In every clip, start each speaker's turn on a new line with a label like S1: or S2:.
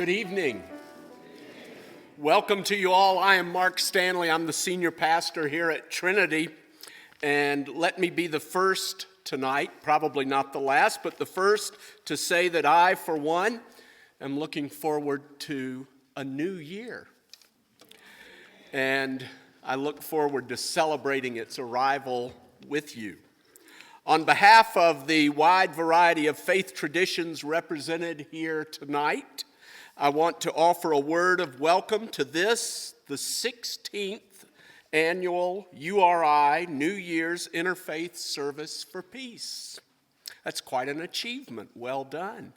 S1: Good evening. Welcome to you all. I am Mark Stanley. I'm the senior pastor here at Trinity. And let me be the first tonight, probably not the last, but the first to say that I, for one, am looking forward to a new year. And I look forward to celebrating its arrival with you. On behalf of the wide variety of faith traditions represented here tonight, I want to offer a word of welcome to this, the 16th annual URI New Year's Interfaith Service for Peace. That's quite an achievement. Well done.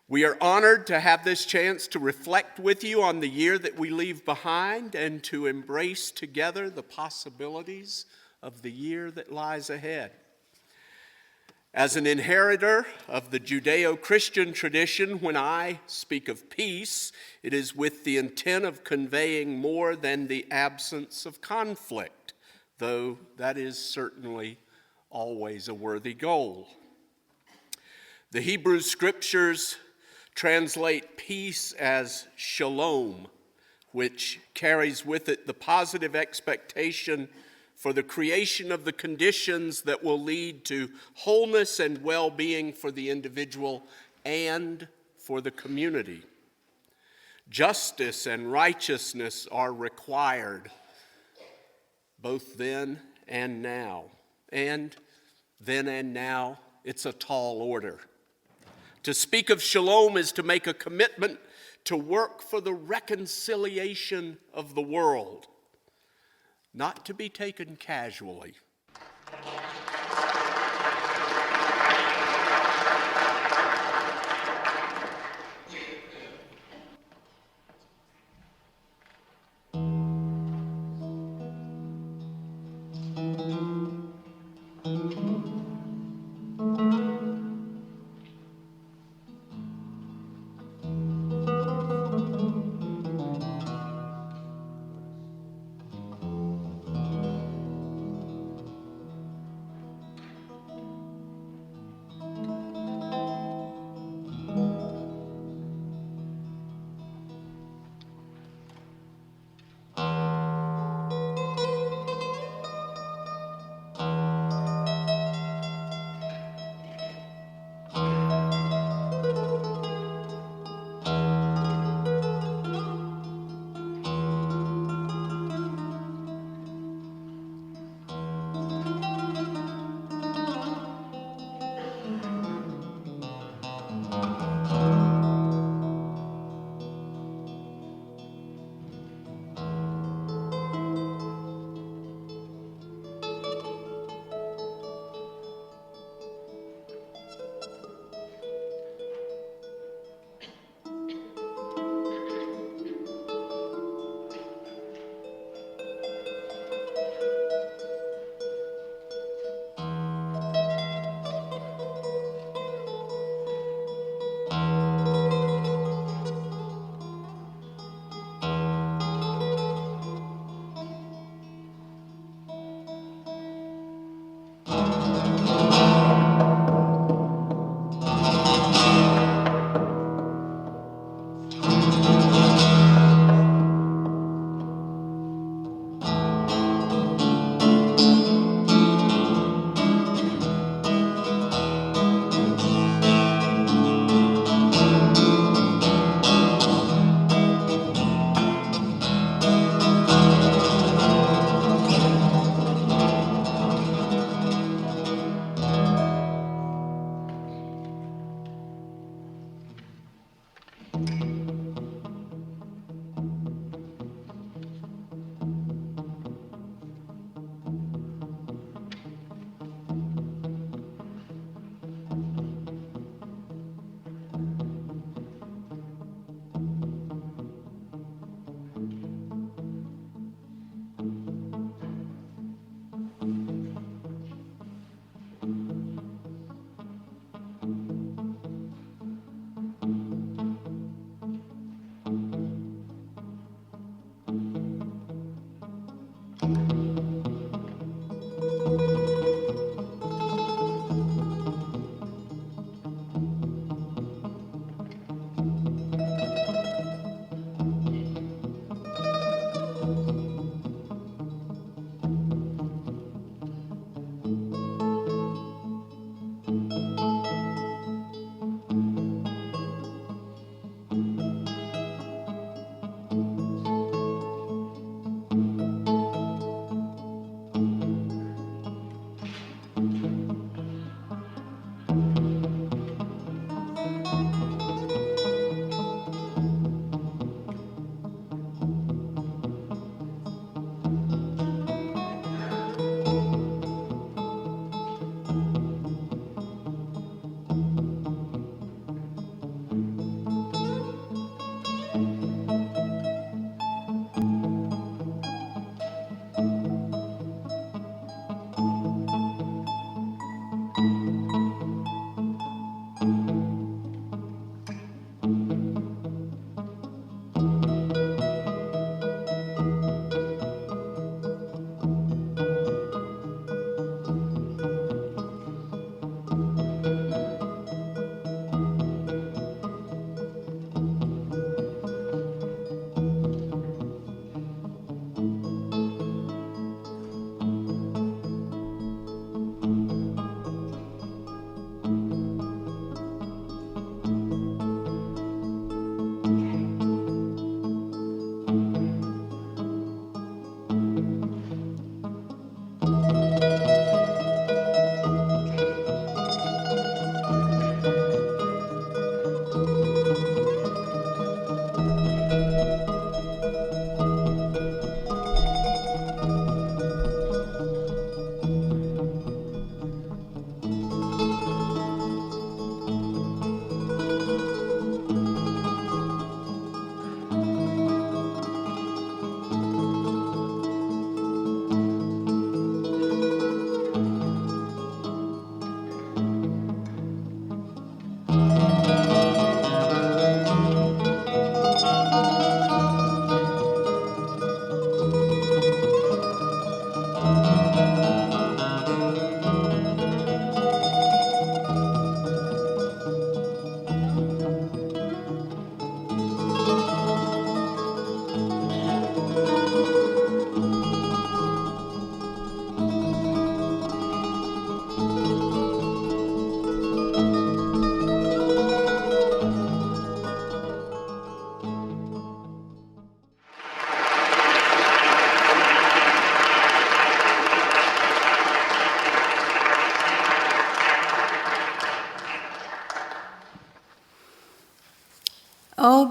S1: We are honored to have this chance to reflect with you on the year that we leave behind and to embrace together the possibilities of the year that lies ahead. As an inheritor of the Judeo-Christian tradition, when I speak of peace, it is with the intent of conveying more than the absence of conflict, though that is certainly always a worthy goal. The Hebrew Scriptures translate peace as shalom, which carries with it the positive expectation for the creation of the conditions that will lead to wholeness and well-being for the individual and for the community. Justice and righteousness are required both then and now. And then and now, it's a tall order. To speak of shalom is to make a commitment to work for the reconciliation of the world, not to be taken casually.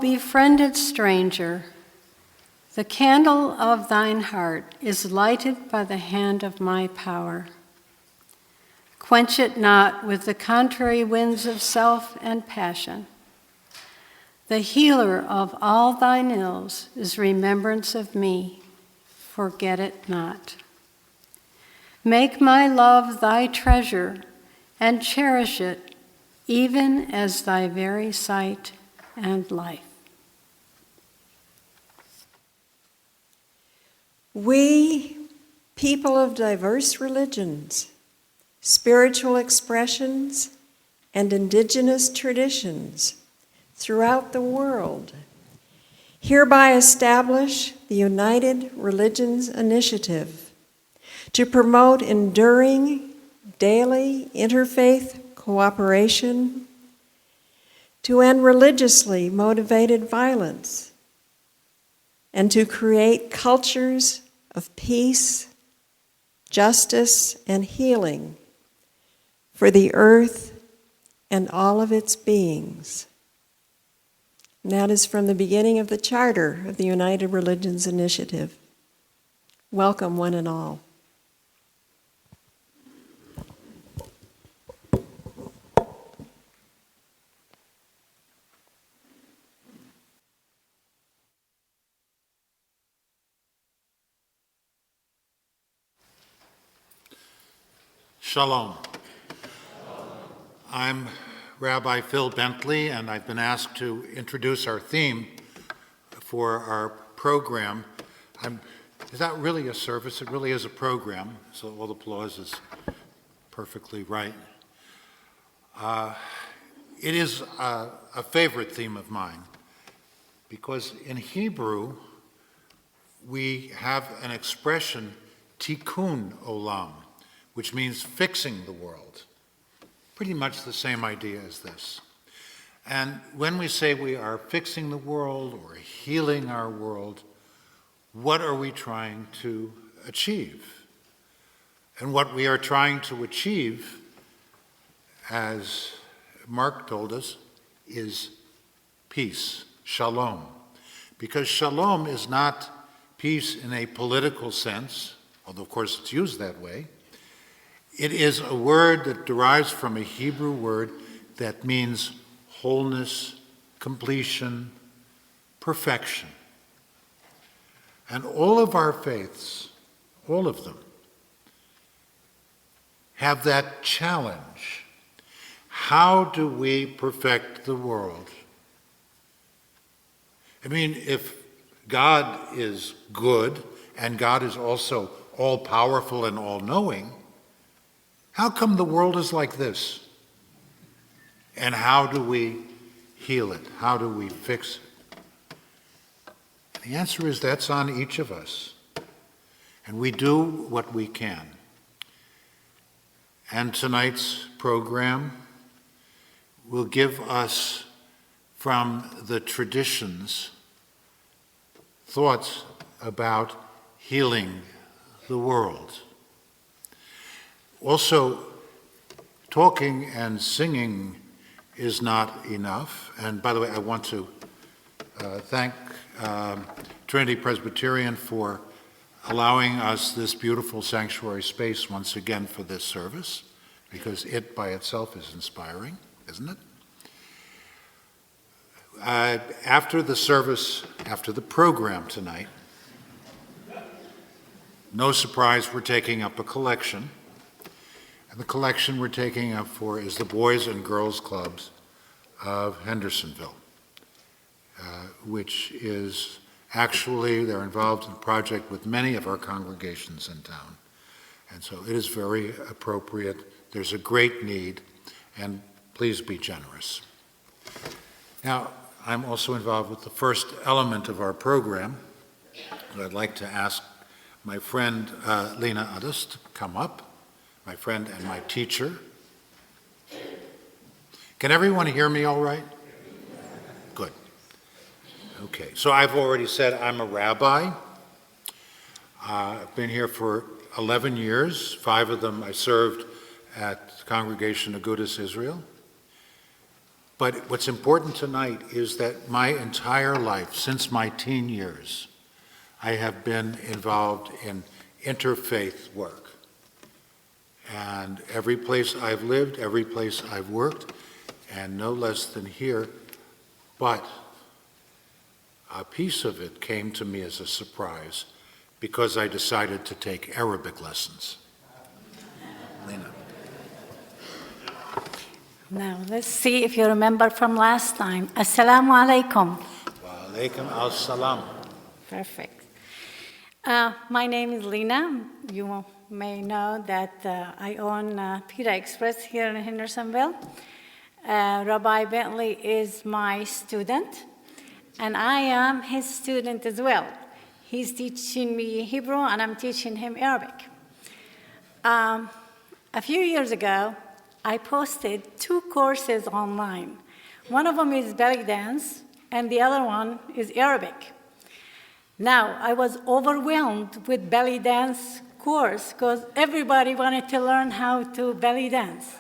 S2: befriended stranger, the candle of thine heart is lighted by the hand of my power. Quench it not with the contrary winds of self and passion. The healer of all thine ills is remembrance of me. Forget it not. Make my love thy treasure and cherish it even as thy very sight and life.
S3: We, people of diverse religions, spiritual expressions, and indigenous traditions throughout the world, hereby establish the United Religions Initiative to promote enduring, daily interfaith cooperation, to end religiously motivated violence, and to create cultures of peace, justice, and healing for the earth and all of its beings. And that is from the beginning of the Charter of the United Religions Initiative. Welcome, one and all.
S4: Shalom. I'm Rabbi Phil Bentley, and I've been asked to introduce our theme for our program. Is that really a service? It really is a program, so all the applause is perfectly right. It is a favorite theme of mine, because in Hebrew, we have an expression, tikkun olam, which means fixing the world. Pretty much the same idea as this. And when we say we are fixing the world or healing our world, what are we trying to achieve? And what we are trying to achieve, as Mark told us, is peace, shalom. Because shalom is not peace in a political sense, although of course it's used that way. It is a word that derives from a Hebrew word that means wholeness, completion, perfection. And all of our faiths, all of them, have that challenge. How do we perfect the world? I mean, if God is good and God is also all-powerful and all-knowing, how come the world is like this? And how do we heal it? How do we fix it? The answer is that's on each of us. And we do what we can. And tonight's program will give us, from the traditions, thoughts about healing the world. Also, talking and singing is not enough. And by the way, I want to thank Trinity Presbyterian for allowing us this beautiful sanctuary space once again for this service, because it by itself is inspiring, isn't it? After the service, after the program tonight, no surprise, we're taking up a collection. And the collection we're taking up for is the Boys and Girls Clubs of Hendersonville, which is actually, they're involved in a project with many of our congregations in town. And so it is very appropriate. There's a great need, and please be generous. Now, I'm also involved with the first element of our program. I'd like to ask my friend Lena Uddis to come up. My friend and my teacher. Can everyone hear me all right? Good. Okay, so I've already said I'm a rabbi. I've been here for 11 years. 5 of them I served at Congregation Agudas Israel. But what's important tonight is that my entire life, since my teen years, I have been involved in interfaith work. And every place I've lived, every place I've worked, and no less than here, but a piece of it came to me as a surprise because I decided to take Arabic lessons. Lena.
S5: Now, let's see if you remember from last time. Assalamu alaikum.
S4: Wa alaikum as-salam.
S5: Perfect. My name is Lena. You may know that I own Pita Express here in Hendersonville. Rabbi Bentley is my student, and I am his student as well. He's teaching me Hebrew, and I'm teaching him Arabic. A few years ago, I posted 2 courses online. One of them is belly dance, and the other one is Arabic. Now, I was overwhelmed with belly dance course because everybody wanted to learn how to belly dance.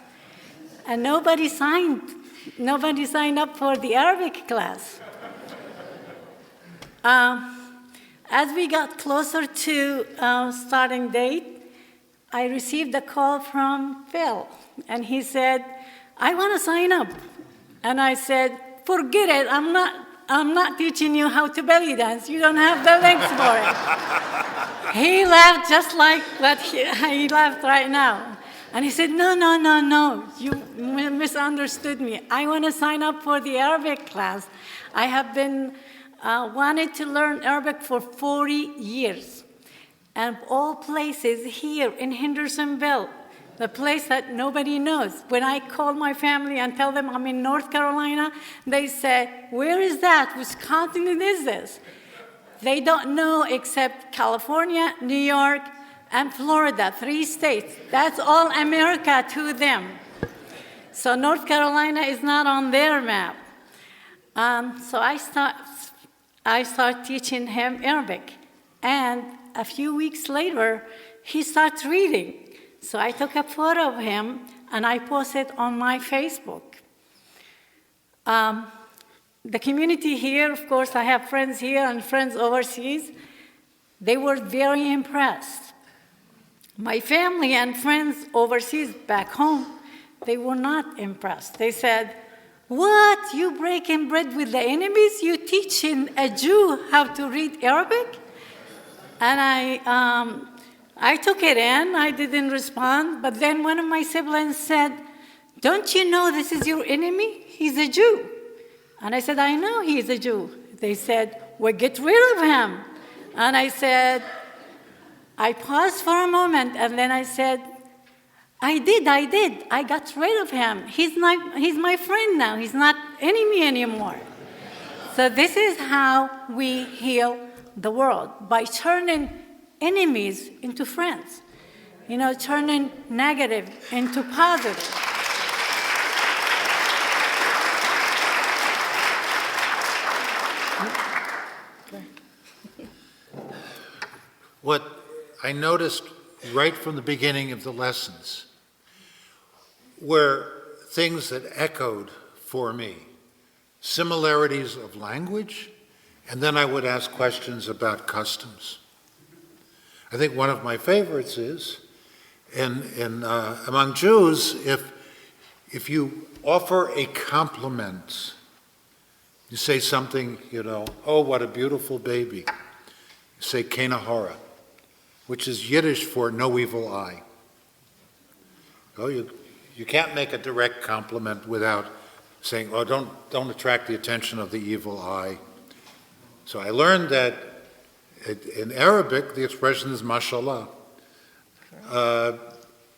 S5: And nobody signed up for the Arabic class. As we got closer to starting date, I received a call from Phil, and he said, I want to sign up. And I said, forget it, I'm not teaching you how to belly dance. You don't have the legs for it. He laughed just like what he laughed right now. And he said, no, you misunderstood me. I want to sign up for the Arabic class. I have been wanted to learn Arabic for 40 years. And of all places here in Hendersonville, the place that nobody knows. When I call my family and tell them I'm in North Carolina, they say, where is that? Which continent is this? They don't know except California, New York, and Florida, 3 states. That's all America to them. So North Carolina is not on their map. So I start teaching him Arabic. And a few weeks later, he starts reading. So I took a photo of him, and I posted on my Facebook. The community here, of course, I have friends here and friends overseas. They were very impressed. My family and friends overseas back home, they were not impressed. They said, what, you breaking bread with the enemies? You teaching a Jew how to read Arabic? And I took it in, I didn't respond, but then one of my siblings said, don't you know this is your enemy? He's a Jew. And I said, I know he's a Jew. They said, well, get rid of him. And I said, I paused for a moment, and then I said, I did. I got rid of him. He's my friend now. He's not enemy anymore. So this is how we heal the world, by turning enemies into friends. Turning negative into positive.
S4: What I noticed right from the beginning of the lessons were things that echoed for me, similarities of language, and then I would ask questions about customs. I think one of my favorites is, among Jews, if you offer a compliment, you say something, oh, what a beautiful baby. You say kenahara, which is Yiddish for no evil eye. Oh, you can't make a direct compliment without saying, oh, don't attract the attention of the evil eye. So I learned that in Arabic, the expression is mashallah.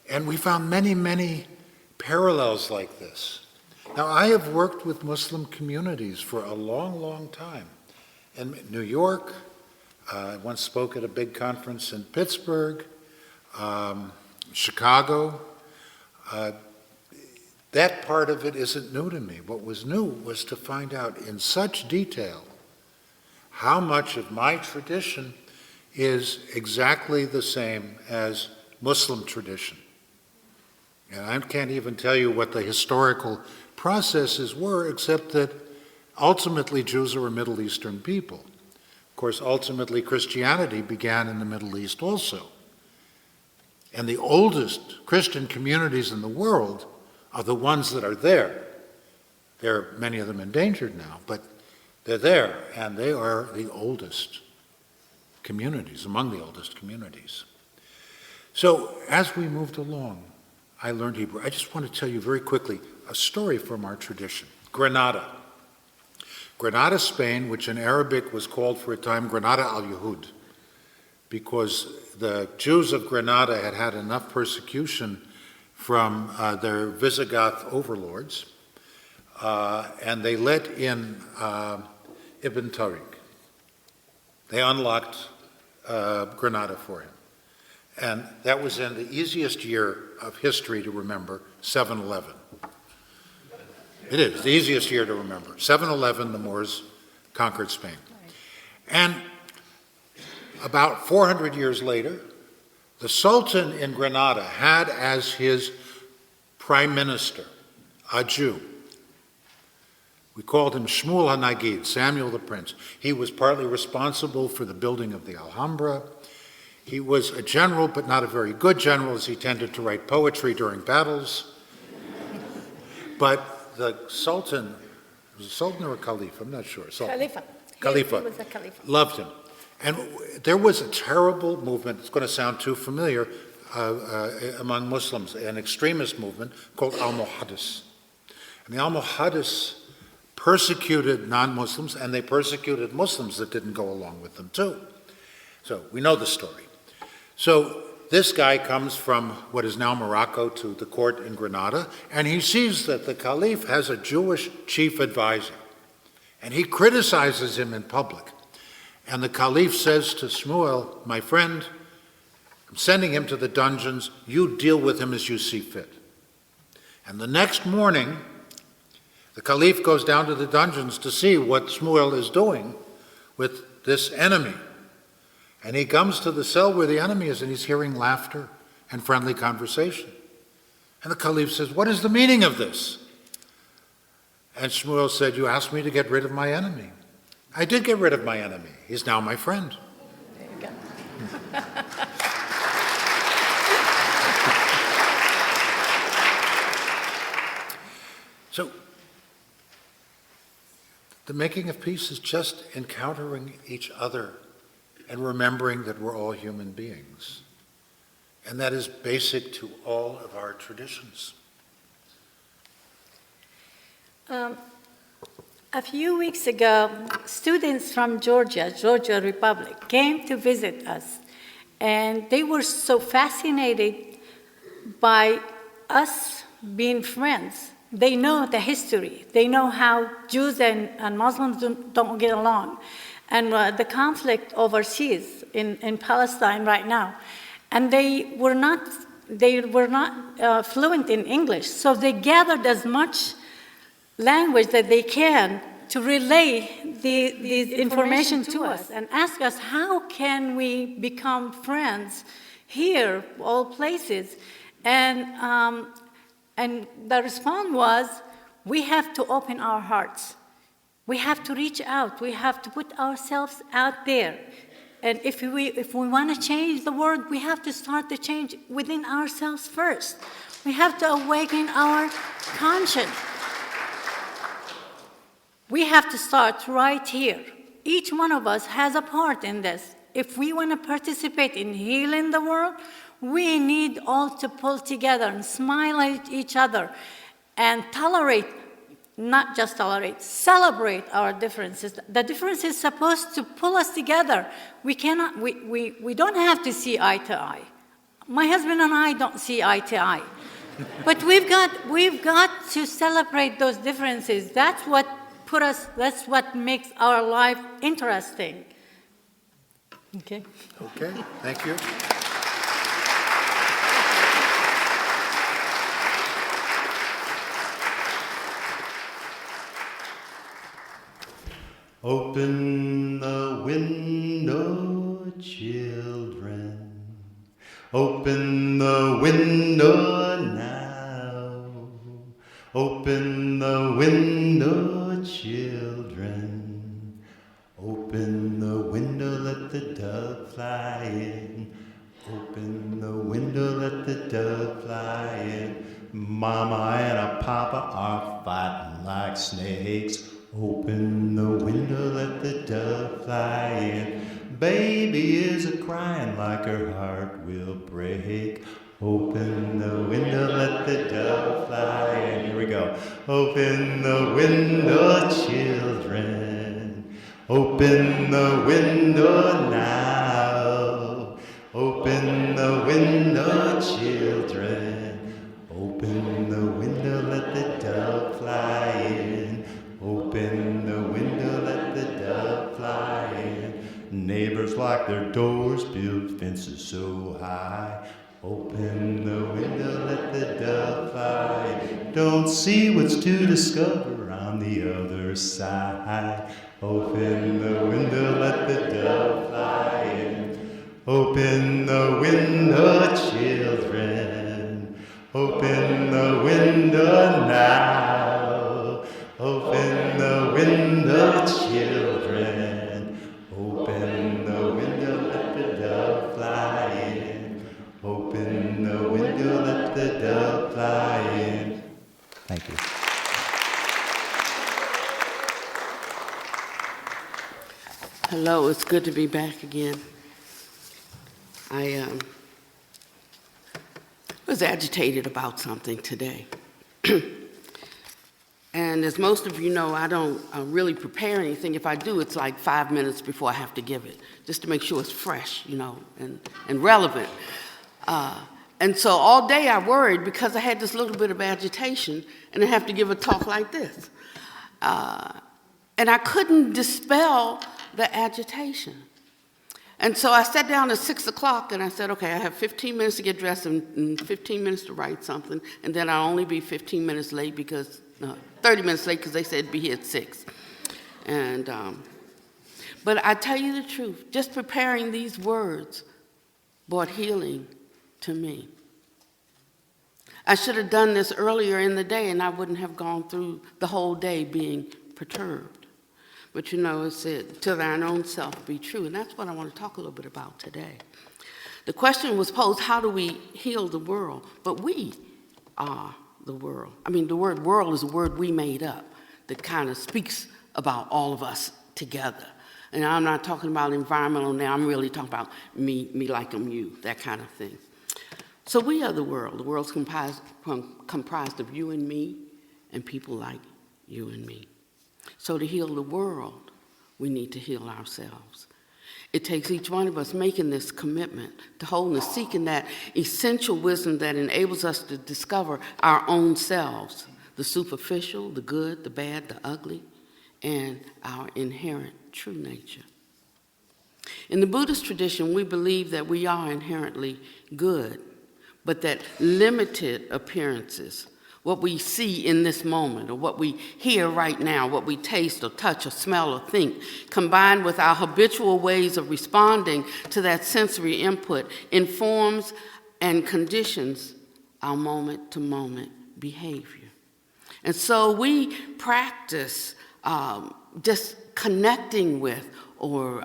S4: And we found many, many parallels like this. Now, I have worked with Muslim communities for a long, long time. In New York, I once spoke at a big conference in Pittsburgh, Chicago. That part of it isn't new to me. What was new was to find out in such detail how much of my tradition is exactly the same as Muslim tradition. And I can't even tell you what the historical processes were, except that ultimately Jews are a Middle Eastern people. Of course, ultimately Christianity began in the Middle East also. And the oldest Christian communities in the world are the ones that are there. There are many of them endangered now, but they're there, and they are the oldest communities, among the oldest communities. So as we moved along, I learned Hebrew. I just want to tell you very quickly a story from our tradition. Granada. Granada, Spain, which in Arabic was called for a time Granada al-Yahud, because the Jews of Granada had had enough persecution from their Visigoth overlords, and they let in Ibn Tariq. They unlocked Granada for him. And that was in the easiest year of history to remember, 7/11. It is the easiest year to remember. 7/11, the Moors conquered Spain. And about 400 years later, the Sultan in Granada had as his prime minister a Jew. We called him Shmuel HaNagid, Samuel the Prince. He was partly responsible for the building of the Alhambra. He was a general, but not a very good general, as he tended to write poetry during battles. But the Sultan, was it Sultan or a Caliph? I'm not sure. Sultan.
S5: Khalifa.
S4: He
S5: was a Khalifa.
S4: loved him. And there was a terrible movement, it's going to sound too familiar, among Muslims, an extremist movement called Al-Muhaddis. And the Al-Muhaddis persecuted non-Muslims, and they persecuted Muslims that didn't go along with them too. So we know the story. So this guy comes from what is now Morocco to the court in Granada, and he sees that the Caliph has a Jewish chief advisor, and he criticizes him in public. And the Caliph says to Shmuel, my friend, I'm sending him to the dungeons, you deal with him as you see fit. And the next morning, the Caliph goes down to the dungeons to see what Shmuel is doing with this enemy. And he comes to the cell where the enemy is, and he's hearing laughter and friendly conversation. And the Caliph says, what is the meaning of this? And Shmuel said, you asked me to get rid of my enemy. I did get rid of my enemy. He's now my friend.
S5: There you go.
S4: So, the making of peace is just encountering each other and remembering that we're all human beings. And that is basic to all of our traditions.
S5: A few weeks ago, students from Georgia Republic, came to visit us. And they were so fascinated by us being friends. They know the history. They know how Jews and Muslims don't get along. And the conflict overseas in Palestine right now. And they were not fluent in English. So they gathered as much language that they can to relay the information to us and ask us, how can we become friends here, all places? And the response was, we have to open our hearts. We have to reach out. We have to put ourselves out there. And if we want to change the world, we have to start the change within ourselves first. We have to awaken our conscience. We have to start right here. Each one of us has a part in this. If we want to participate in healing the world, we need all to pull together and smile at each other and tolerate, not just tolerate, celebrate our differences. The difference is supposed to pull us together. We don't have to see eye to eye. My husband and I don't see eye to eye. But we've got to celebrate those differences. That's what makes our life interesting. Okay?
S4: Okay, thank you.
S6: Open the window, children. Open the window now. Open the window, children. Open the window, let the dove fly in. Open the window, let the dove fly in. Mama and a papa are fighting like snakes. Open the window, let the dove fly in. Baby is a-crying like her heart will break. Open the window, let the dove fly in. Here we go. Open the window, children. Open the window now. Open the window, children. Open the window, let the dove fly in. Open the window, let the dove fly in. Neighbors lock their doors, build fences so high. Open the window, let the dove fly in. Don't see what's to discover on the other side. Open the window, let the dove fly in. Open the window, children. Open the window now. Open the window, children. Open the window, let the dove fly in. Open the window, let the dove fly in. Thank you.
S7: Hello, it's good to be back again. I was agitated about something today. And as most of you know, I don't really prepare anything. If I do, it's like 5 minutes before I have to give it, just to make sure it's fresh, and relevant. And so all day I worried because I had this little bit of agitation, and I have to give a talk like this. And I couldn't dispel the agitation. And so I sat down at 6 o'clock and I said, okay, I have 15 minutes to get dressed and 15 minutes to write something, and then I'll only be 15 minutes late 30 minutes late because they said be here at 6. And, but I tell you the truth, just preparing these words brought healing to me. I should have done this earlier in the day and I wouldn't have gone through the whole day being perturbed. But it said, to thine own self be true. And that's what I want to talk a little bit about today. The question was posed, how do we heal the world? But we are the world. I mean, the word world is a word we made up that kind of speaks about all of us together. And I'm not talking about environmental now, I'm really talking about me like I'm you, that kind of thing. So we are the world. The world's comprised of you and me and people like you and me. So to heal the world, we need to heal ourselves. It takes each one of us making this commitment to wholeness, seeking that essential wisdom that enables us to discover our own selves, the superficial, the good, the bad, the ugly, and our inherent true nature. In the Buddhist tradition, we believe that we are inherently good, but that limited appearances, what we see in this moment, or what we hear right now, what we taste or touch or smell or think, combined with our habitual ways of responding to that sensory input, informs and conditions our moment-to-moment behavior. And so we practice just connecting with or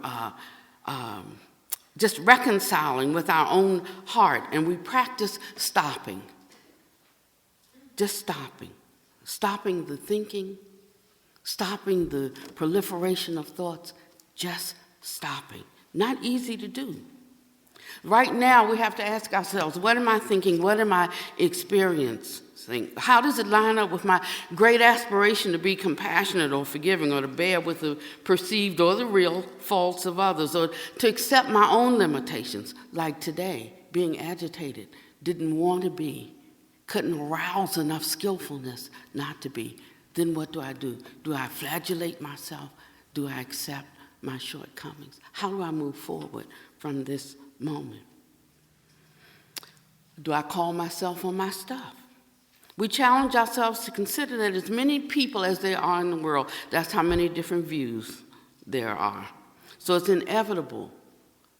S7: just reconciling with our own heart, and we practice stopping. Just stopping the thinking, stopping the proliferation of thoughts, just stopping. Not easy to do. Right now, we have to ask ourselves, what am I thinking? What am I experiencing? How does it line up with my great aspiration to be compassionate or forgiving, or to bear with the perceived or the real faults of others, or to accept my own limitations, like today, being agitated, didn't want to be, couldn't arouse enough skillfulness not to be. Then what do? Do I flagellate myself? Do I accept my shortcomings? How do I move forward from this moment? Do I call myself on my stuff? We challenge ourselves to consider that as many people as there are in the world, that's how many different views there are. So it's inevitable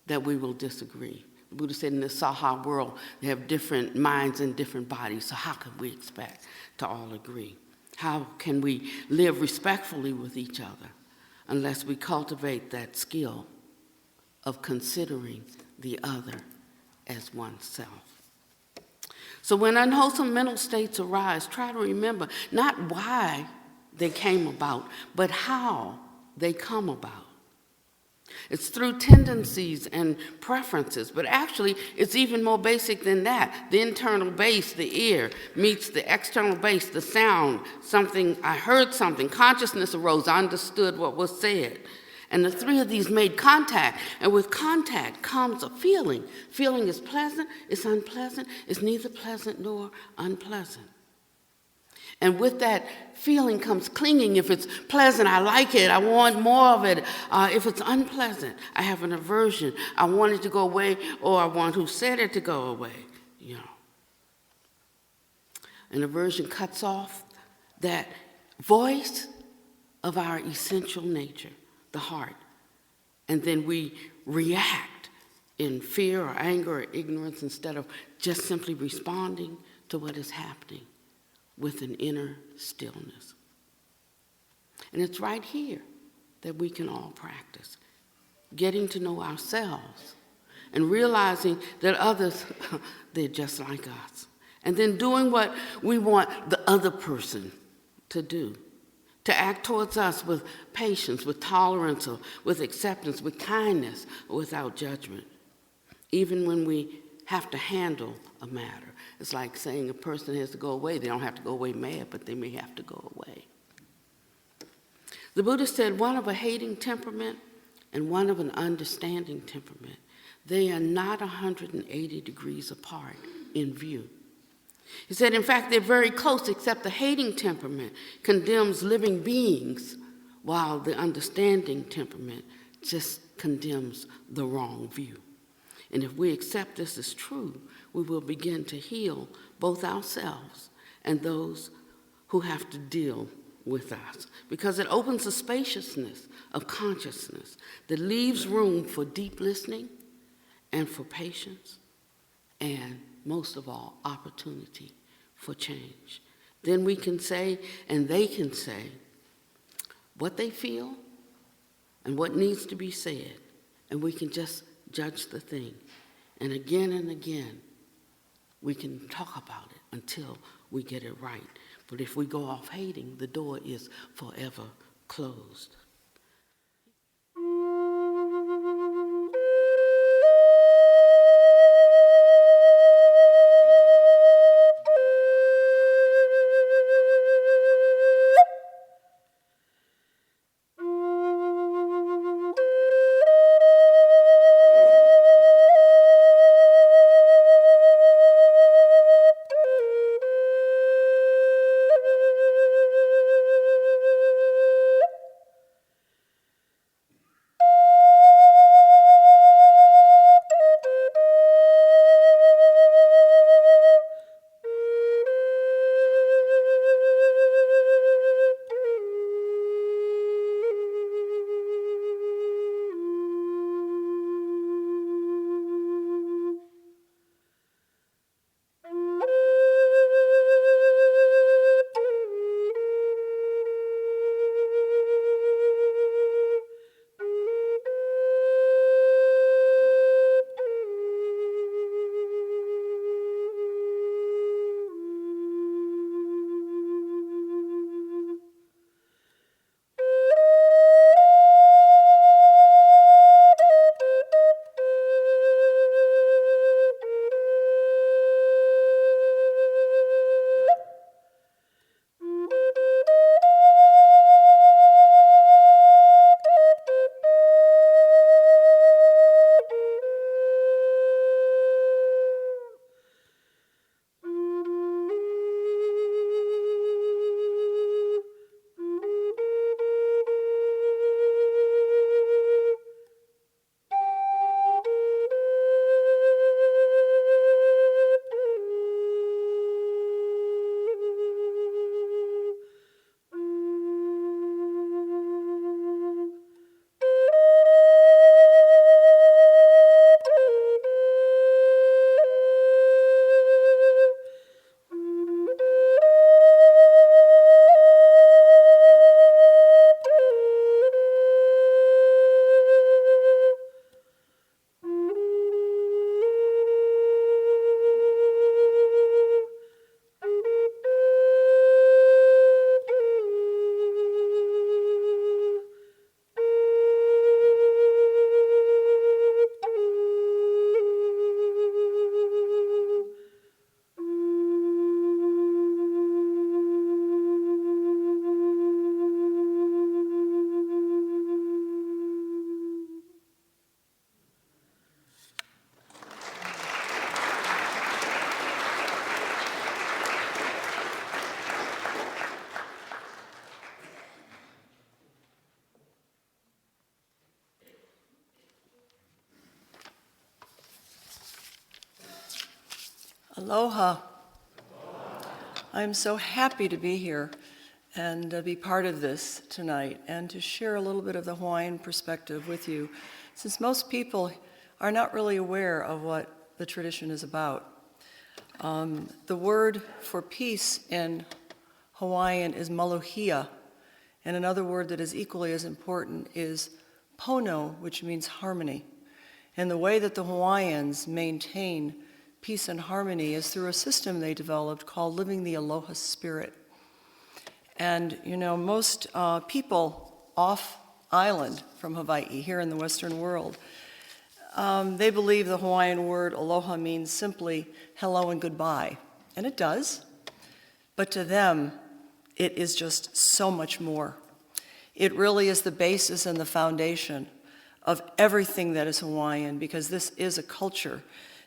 S7: that we will disagree. The Buddha said in the Saha world, they have different minds and different bodies, so how can we expect to all agree? How can we live respectfully with each other unless we cultivate that skill of considering the other as oneself? So when unwholesome mental states arise, try to remember not why they came about, but how they come about. It's through tendencies and preferences, but actually it's even more basic than that. The internal base, the ear, meets the external base, the sound, something, I heard something, consciousness arose, I understood what was said. And the three of these made contact, and with contact comes a feeling. Feeling is pleasant, it's unpleasant, it's neither pleasant nor unpleasant. And with that feeling comes clinging. If it's pleasant, I like it, I want more of it. If it's unpleasant, I have an aversion. I want it to go away, or I want who said it to go away, An aversion cuts off that voice of our essential nature, the heart. And then we react in fear or anger or ignorance instead of just simply responding to what is happening with an inner stillness. And it's right here that we can all practice, getting to know ourselves and realizing that others, they're just like us. And then doing what we want the other person to do, to act towards us with patience, with tolerance, or with acceptance, with kindness, or without judgment, even when we have to handle a matter. It's like saying a person has to go away. They don't have to go away mad, but they may have to go away. The Buddha said one of a hating temperament and one of an understanding temperament, they are not 180 degrees apart in view. He said, in fact, they're very close, except the hating temperament condemns living beings, while the understanding temperament just condemns the wrong view. And if we accept this as true, we will begin to heal both ourselves and those who have to deal with us, because it opens a spaciousness of consciousness that leaves room for deep listening and for patience and, most of all, opportunity for change. Then we can say, and they can say, what they feel and what needs to be said, and we can just judge the thing. And again, we can talk about it until we get it right. But if we go off hating, the door is forever closed.
S8: Aloha. I'm so happy to be here and be part of this tonight and to share a little bit of the Hawaiian perspective with you, since most people are not really aware of what the tradition is about. The word for peace in Hawaiian is maluhia, and another word that is equally as important is pono, which means harmony. And the way that the Hawaiians maintain peace and harmony is through a system they developed called living the aloha spirit. And you know, most people off island from Hawaii, here in the Western world, they believe the Hawaiian word aloha means simply hello and goodbye. And it does. But to them, it is just so much more. It really is the basis and the foundation of everything that is Hawaiian, because this is a culture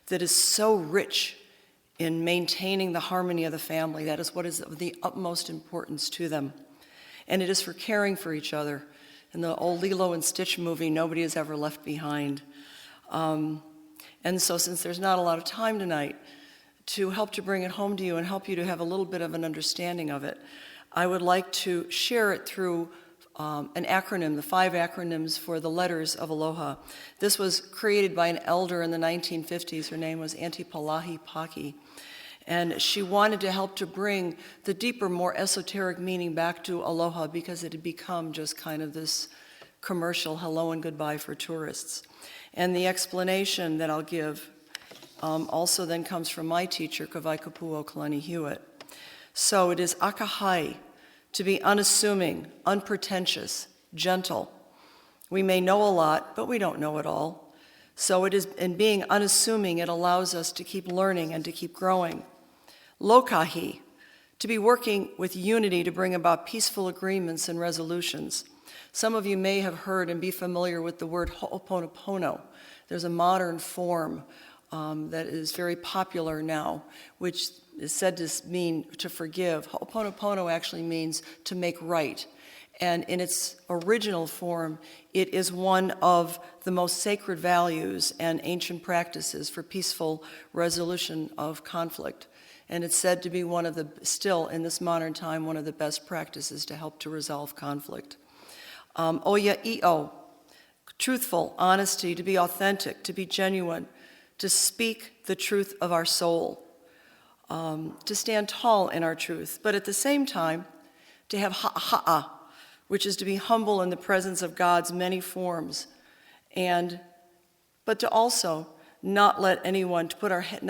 S8: that is so rich in maintaining the harmony of the family. That is what is of the utmost importance to them. And it is for caring for each other. In the old Lilo and Stitch movie, nobody is ever left behind. And so since there's not a lot of time tonight to help to bring it home to you and help you to have a little bit of an understanding of it, I would like to share it through an acronym, the 5 acronyms for the letters of aloha. This was created by an elder in the 1950s. Her name was Auntie Palahi Paki. And she wanted to help to bring the deeper, more esoteric meaning back to aloha, because it had become just kind of this commercial hello and goodbye for tourists. And the explanation that I'll give also then comes from my teacher, Kawai Kapuo Kalani Hewitt. So it is akahai, to be unassuming, unpretentious, gentle. We may know a lot, but we don't know it all. So it is, in being unassuming, it allows us to keep learning and to keep growing. Lokahi, to be working with unity to bring about peaceful agreements and resolutions. Some of you may have heard and be familiar with the word ho'oponopono. There's a modern form that is very popular now, which is said to mean to forgive. Ho'oponopono actually means to make right. And in its original form, it is one of the most sacred values and ancient practices for peaceful resolution of conflict. And it's said to be one of the, still in this modern time, one of the best practices to help to resolve conflict. Oya'i'o, truthful, honesty, to be authentic, to be genuine, to speak the truth of our soul, to stand tall in our truth, but at the same time, to have ha'a'a, which is to be humble in the presence of God's many forms, but to also not let anyone to put our head,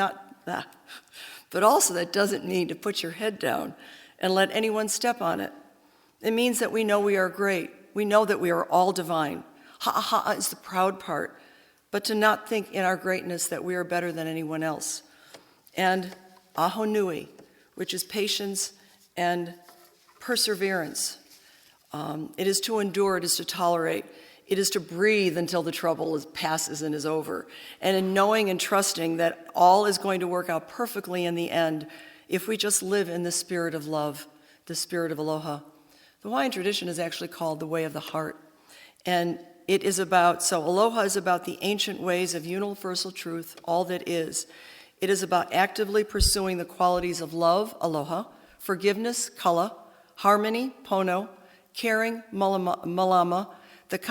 S8: but also that doesn't mean to put your head down and let anyone step on it. It means that we know we are great. We know that we are all divine. Ha'a'a is the proud part, but to not think in our greatness that we are better than anyone else. And aho nui, which is patience and perseverance. It is to endure, it is to tolerate, it is to breathe until the trouble passes and is over. And in knowing and trusting that all is going to work out perfectly in the end if we just live in the spirit of love, the spirit of aloha. The Hawaiian tradition is actually called the way of the heart. And it is about, so aloha is about the ancient ways of universal truth, all that is. It is about actively pursuing the qualities of love, aloha, forgiveness, kala, harmony, pono, caring, malama, that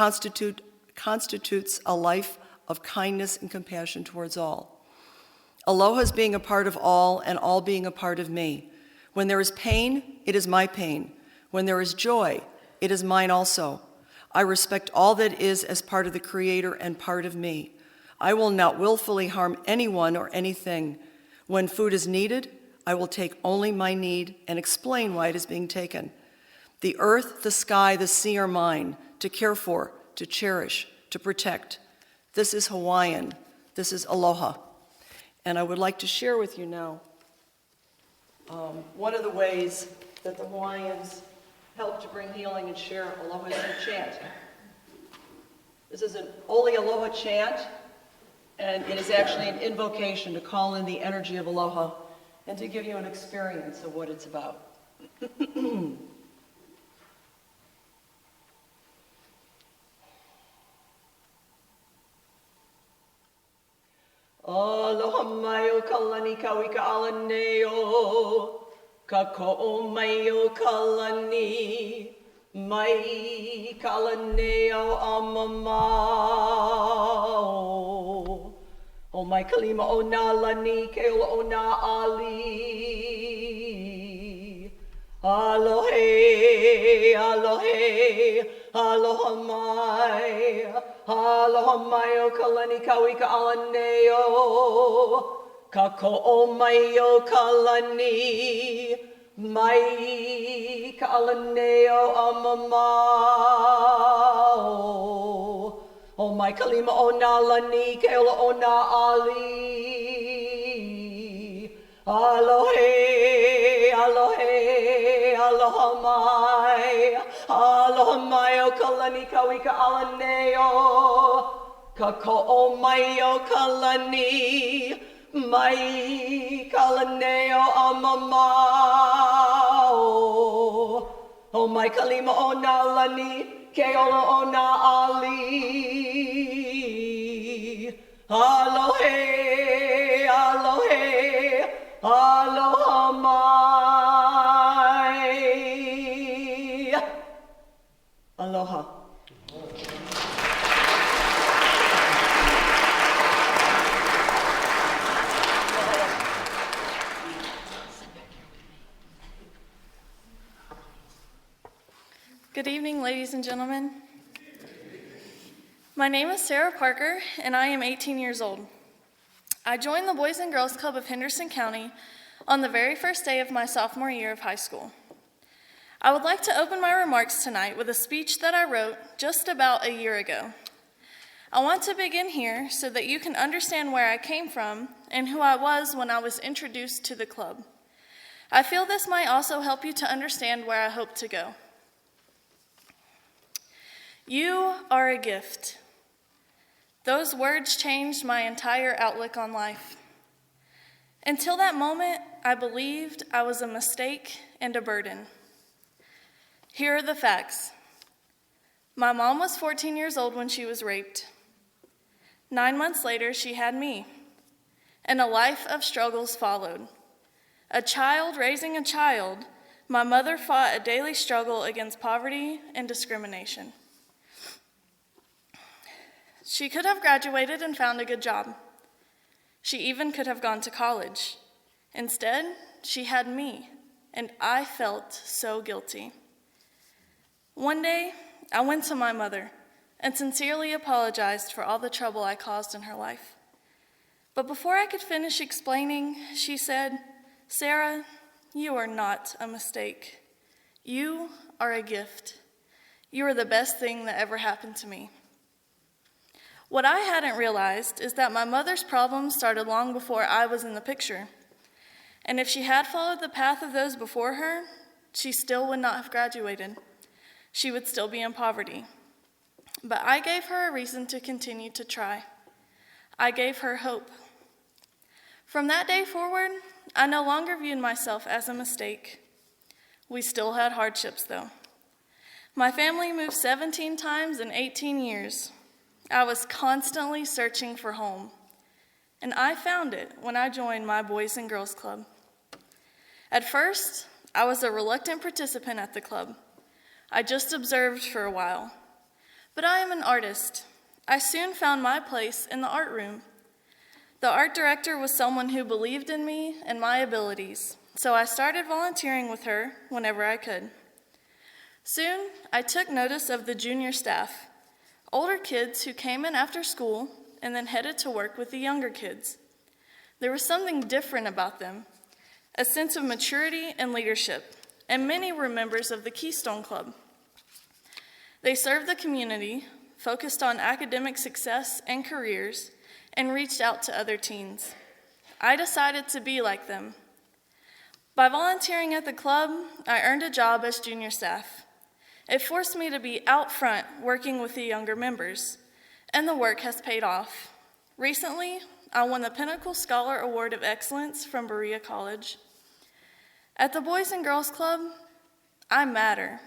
S8: constitutes a life of kindness and compassion towards all. Aloha is being a part of all and all being a part of me. When there is pain, it is my pain. When there is joy, it is mine also. I respect all that is as part of the Creator and part of me. I will not willfully harm anyone or anything. When food is needed, I will take only my need and explain why it is being taken. The earth, the sky, the sea are mine, to care for, to cherish, to protect. This is Hawaiian. This is aloha. And I would like to share with you now one of the ways that the Hawaiians help to bring healing and share aloha is through chant. This is an Oli Aloha chant, and it is actually an invocation to call in the energy of aloha and to give you an experience of what it's about. Aloha
S9: Aloha mai o ka lani kawika ala neo. Ka ko'o mai o ka lani. Mai ka lani o amamao. O mai kalima o nā lani ke ola o nā ali. Alohe, alohe, aloha mai o ka lani kawika ala neo. Ka ko'o mai o ka lani, mai ka ala neo a mamao. O mai kalima o nā lani ke ola o nā ali. Alohe, alohe, aloha mai o ka lani kawika ala neo. Ka ko'o mai o ka lani, mai ka laneo a mamao. O mai kalima o nā lani ke ola o nā ali. Alohe, alohe, aloha mai. Aloha.
S10: Good evening, ladies and gentlemen. My name is Sarah Parker, and I am 18 years old. I joined the Boys and Girls Club of Henderson County on the very first day of my sophomore year of high school. I would like to open my remarks tonight with a speech that I wrote just about a year ago. I want to begin here so that you can understand where I came from and who I was when I was introduced to the club. I feel this might also help you to understand where I hope to go. You are a gift. Those words changed my entire outlook on life. Until that moment, I believed I was a mistake and a burden. Here are the facts. My mom was 14 years old when she was raped. 9 months later, she had me, and a life of struggles followed. A child raising a child, my mother fought a daily struggle against poverty and discrimination. She could have graduated and found a good job. She even could have gone to college. Instead, she had me, and I felt so guilty. One day, I went to my mother and sincerely apologized for all the trouble I caused in her life. But before I could finish explaining, she said, "Sarah, you are not a mistake. You are a gift. You are the best thing that ever happened to me." What I hadn't realized is that my mother's problems started long before I was in the picture. And if she had followed the path of those before her, she still would not have graduated. She would still be in poverty. But I gave her a reason to continue to try. I gave her hope. From that day forward, I no longer viewed myself as a mistake. We still had hardships, though. My family moved 17 times in 18 years. I was constantly searching for home, and I found it when I joined my Boys and Girls Club. At first, I was a reluctant participant at the club. I just observed for a while. But I am an artist. I soon found my place in the art room. The art director was someone who believed in me and my abilities, so I started volunteering with her whenever I could. Soon, I took notice of the junior staff, older kids who came in after school and then headed to work with the younger kids. There was something different about them, a sense of maturity and leadership, and many were members of the Keystone Club. They served the community, focused on academic success and careers, and reached out to other teens. I decided to be like them. By volunteering at the club, I earned a job as junior staff. It forced me to be out front working with the younger members, and the work has paid off. Recently, I won the Pinnacle Scholar Award of Excellence from Berea College. At the Boys and Girls Club, I matter.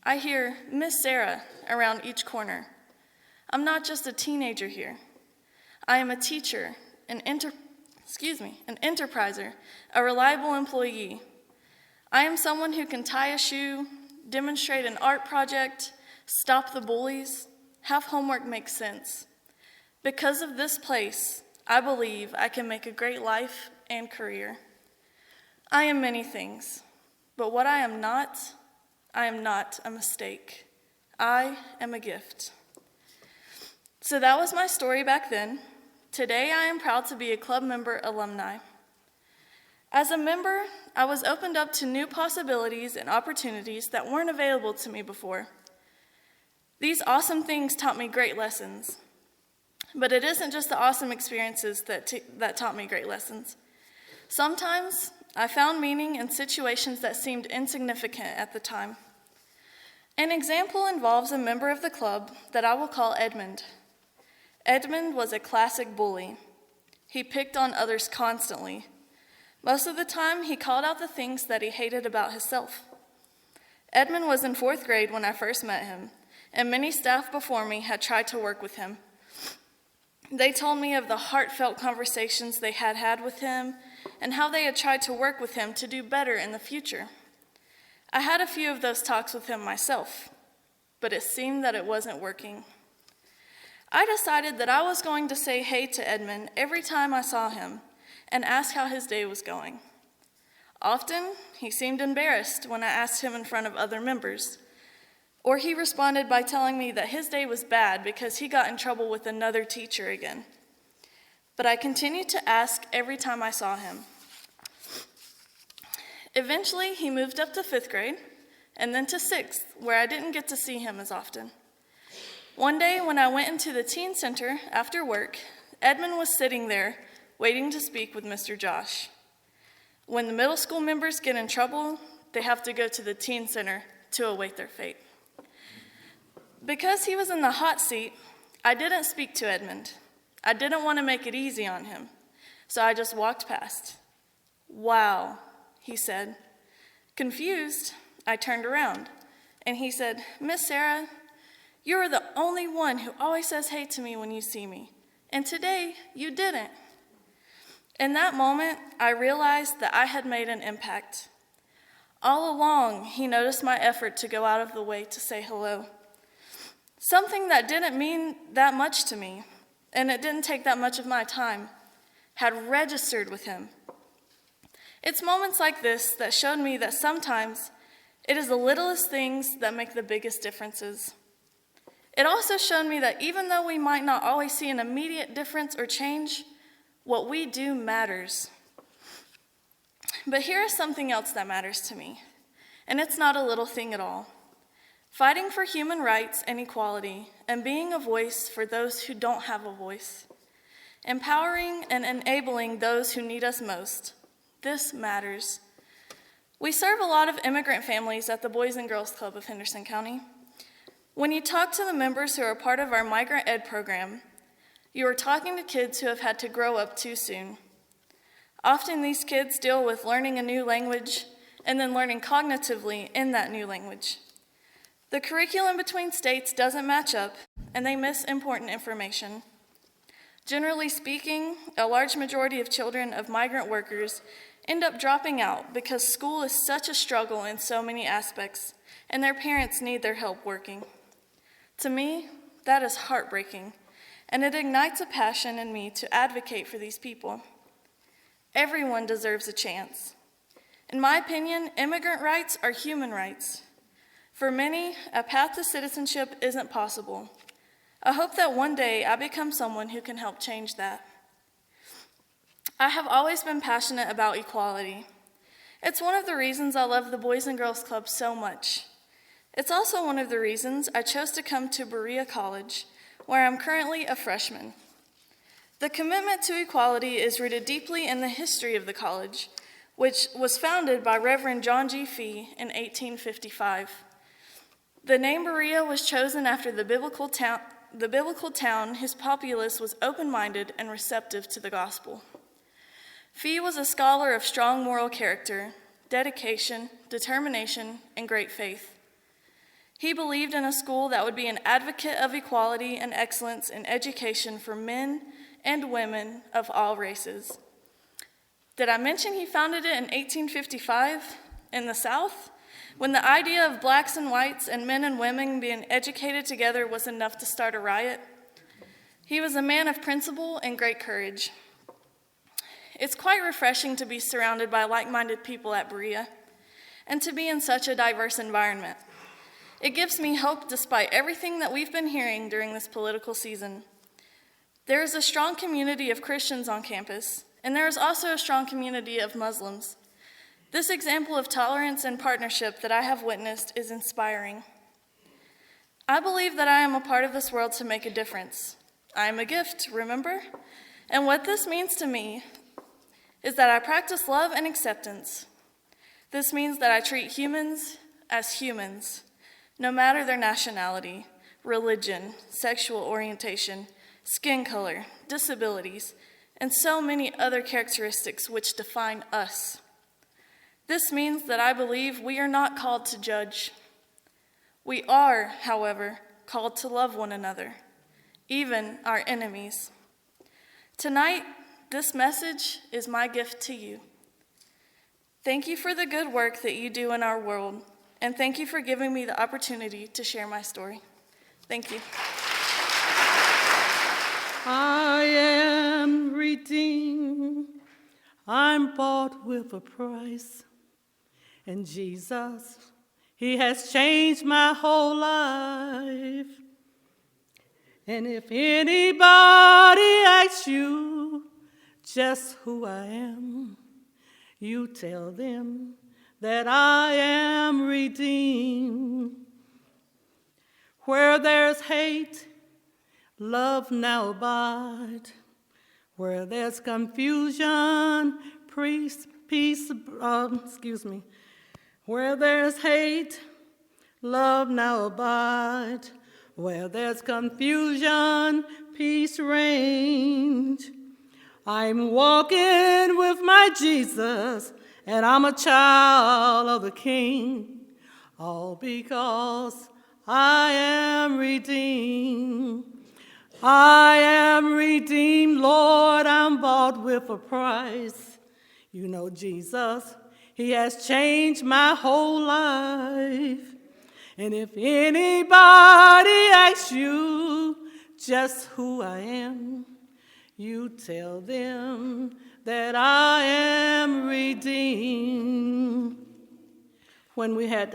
S10: I hear Miss Sarah around each corner. I'm not just a teenager here. I am a teacher, an an enterpriser, a reliable employee. I am someone who can tie a shoe, demonstrate an art project, stop the bullies, have homework make sense. Because of this place, I believe I can make a great life and career. I am many things, but what I am not a mistake. I am a gift. So that was my story back then. Today, I am proud to be a club member alumni. As a member, I was opened up to new possibilities and opportunities that weren't available to me before. These awesome things taught me great lessons. But it isn't just the awesome experiences that taught me great lessons. Sometimes, I found meaning in situations that seemed insignificant at the time. An example involves a member of the club that I will call Edmund. Edmund was a classic bully. He picked on others constantly. Most of the time, he called out the things that he hated about himself. Edmund was in 4th grade when I first met him, and many staff before me had tried to work with him. They told me of the heartfelt conversations they had had with him and how they had tried to work with him to do better in the future. I had a few of those talks with him myself, but it seemed that it wasn't working. I decided that I was going to say hey to Edmund every time I saw him and ask how his day was going. Often, he seemed embarrassed when I asked him in front of other members, or he responded by telling me that his day was bad because he got in trouble with another teacher again. But I continued to ask every time I saw him. Eventually, he moved up to 5th grade and then to 6th, where I didn't get to see him as often. One day, when I went into the teen center after work, Edmund was sitting there waiting to speak with Mr. Josh. When the middle school members get in trouble, they have to go to the teen center to await their fate. Because he was in the hot seat, I didn't speak to Edmund. I didn't want to make it easy on him, so I just walked past. "Wow," he said. Confused, I turned around, and he said, "Miss Sarah, you are the only one who always says hey to me when you see me, and today you didn't." In that moment, I realized that I had made an impact. All along, he noticed my effort to go out of the way to say hello. Something that didn't mean that much to me, and it didn't take that much of my time, had registered with him. It's moments like this that showed me that sometimes it is the littlest things that make the biggest differences. It also showed me that even though we might not always see an immediate difference or change, what we do matters. But here is something else that matters to me, and it's not a little thing at all. Fighting for human rights and equality, and being a voice for those who don't have a voice. Empowering and enabling those who need us most. This matters. We serve a lot of immigrant families at the Boys and Girls Club of Henderson County. When you talk to the members who are part of our migrant ed program, you are talking to kids who have had to grow up too soon. Often these kids deal with learning a new language and then learning cognitively in that new language. The curriculum between states doesn't match up, and they miss important information. Generally speaking, a large majority of children of migrant workers end up dropping out because school is such a struggle in so many aspects, and their parents need their help working. To me, that is heartbreaking, and it ignites a passion in me to advocate for these people. Everyone deserves a chance. In my opinion, immigrant rights are human rights. For many, a path to citizenship isn't possible. I hope that one day I become someone who can help change that. I have always been passionate about equality. It's one of the reasons I love the Boys and Girls Club so much. It's also one of the reasons I chose to come to Berea College, where I'm currently a freshman. The commitment to equality is rooted deeply in the history of the college, which was founded by Reverend John G. Fee in 1855. The name Berea was chosen after the biblical town whose populace was open-minded and receptive to the gospel. Fee was a scholar of strong moral character, dedication, determination, and great faith. He believed in a school that would be an advocate of equality and excellence in education for men and women of all races. Did I mention he founded it in 1855 in the South, when the idea of blacks and whites and men and women being educated together was enough to start a riot? He was a man of principle and great courage. It's quite refreshing to be surrounded by like-minded people at Berea and to be in such a diverse environment. It gives me hope despite everything that we've been hearing during this political season. There is a strong community of Christians on campus, and there is also a strong community of Muslims. This example of tolerance and partnership that I have witnessed is inspiring. I believe that I am a part of this world to make a difference. I am a gift, remember? And what this means to me is that I practice love and acceptance. This means that I treat humans as humans, no matter their nationality, religion, sexual orientation, skin color, disabilities, and so many other characteristics which define us. This means that I believe we are not called to judge. We are, however, called to love one another, even our enemies. Tonight, this message is my gift to you. Thank you for the good work that you do in our world, and thank you for giving me the opportunity to share my story. Thank you.
S11: I am redeemed. I'm bought with a price. And Jesus, he has changed my whole life. And if anybody asks you just who I am, you tell them that I am redeemed. Where there's hate, love now abide. Where there's confusion, peace. Where there's hate, love now abide. Where there's confusion, peace reigns. I'm walking with my Jesus, and I'm a child of the King, all because I am redeemed. I am redeemed, Lord, I'm bought with a price. You know, Jesus, he has changed my whole life. And if anybody asks you just who I am, you tell them that I am redeemed. When we had,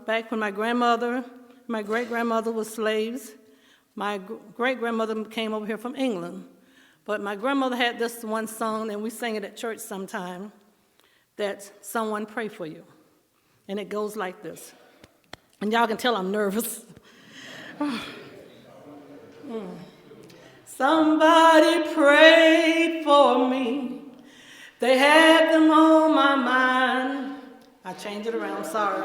S11: back when my great-grandmother was slaves, my great-grandmother came over here from England. But my grandmother had this one song, and we sang it at church sometime, that someone pray for you. And it goes like this. And y'all can tell I'm nervous. Somebody prayed for me. They had them on my mind. I changed it around, sorry.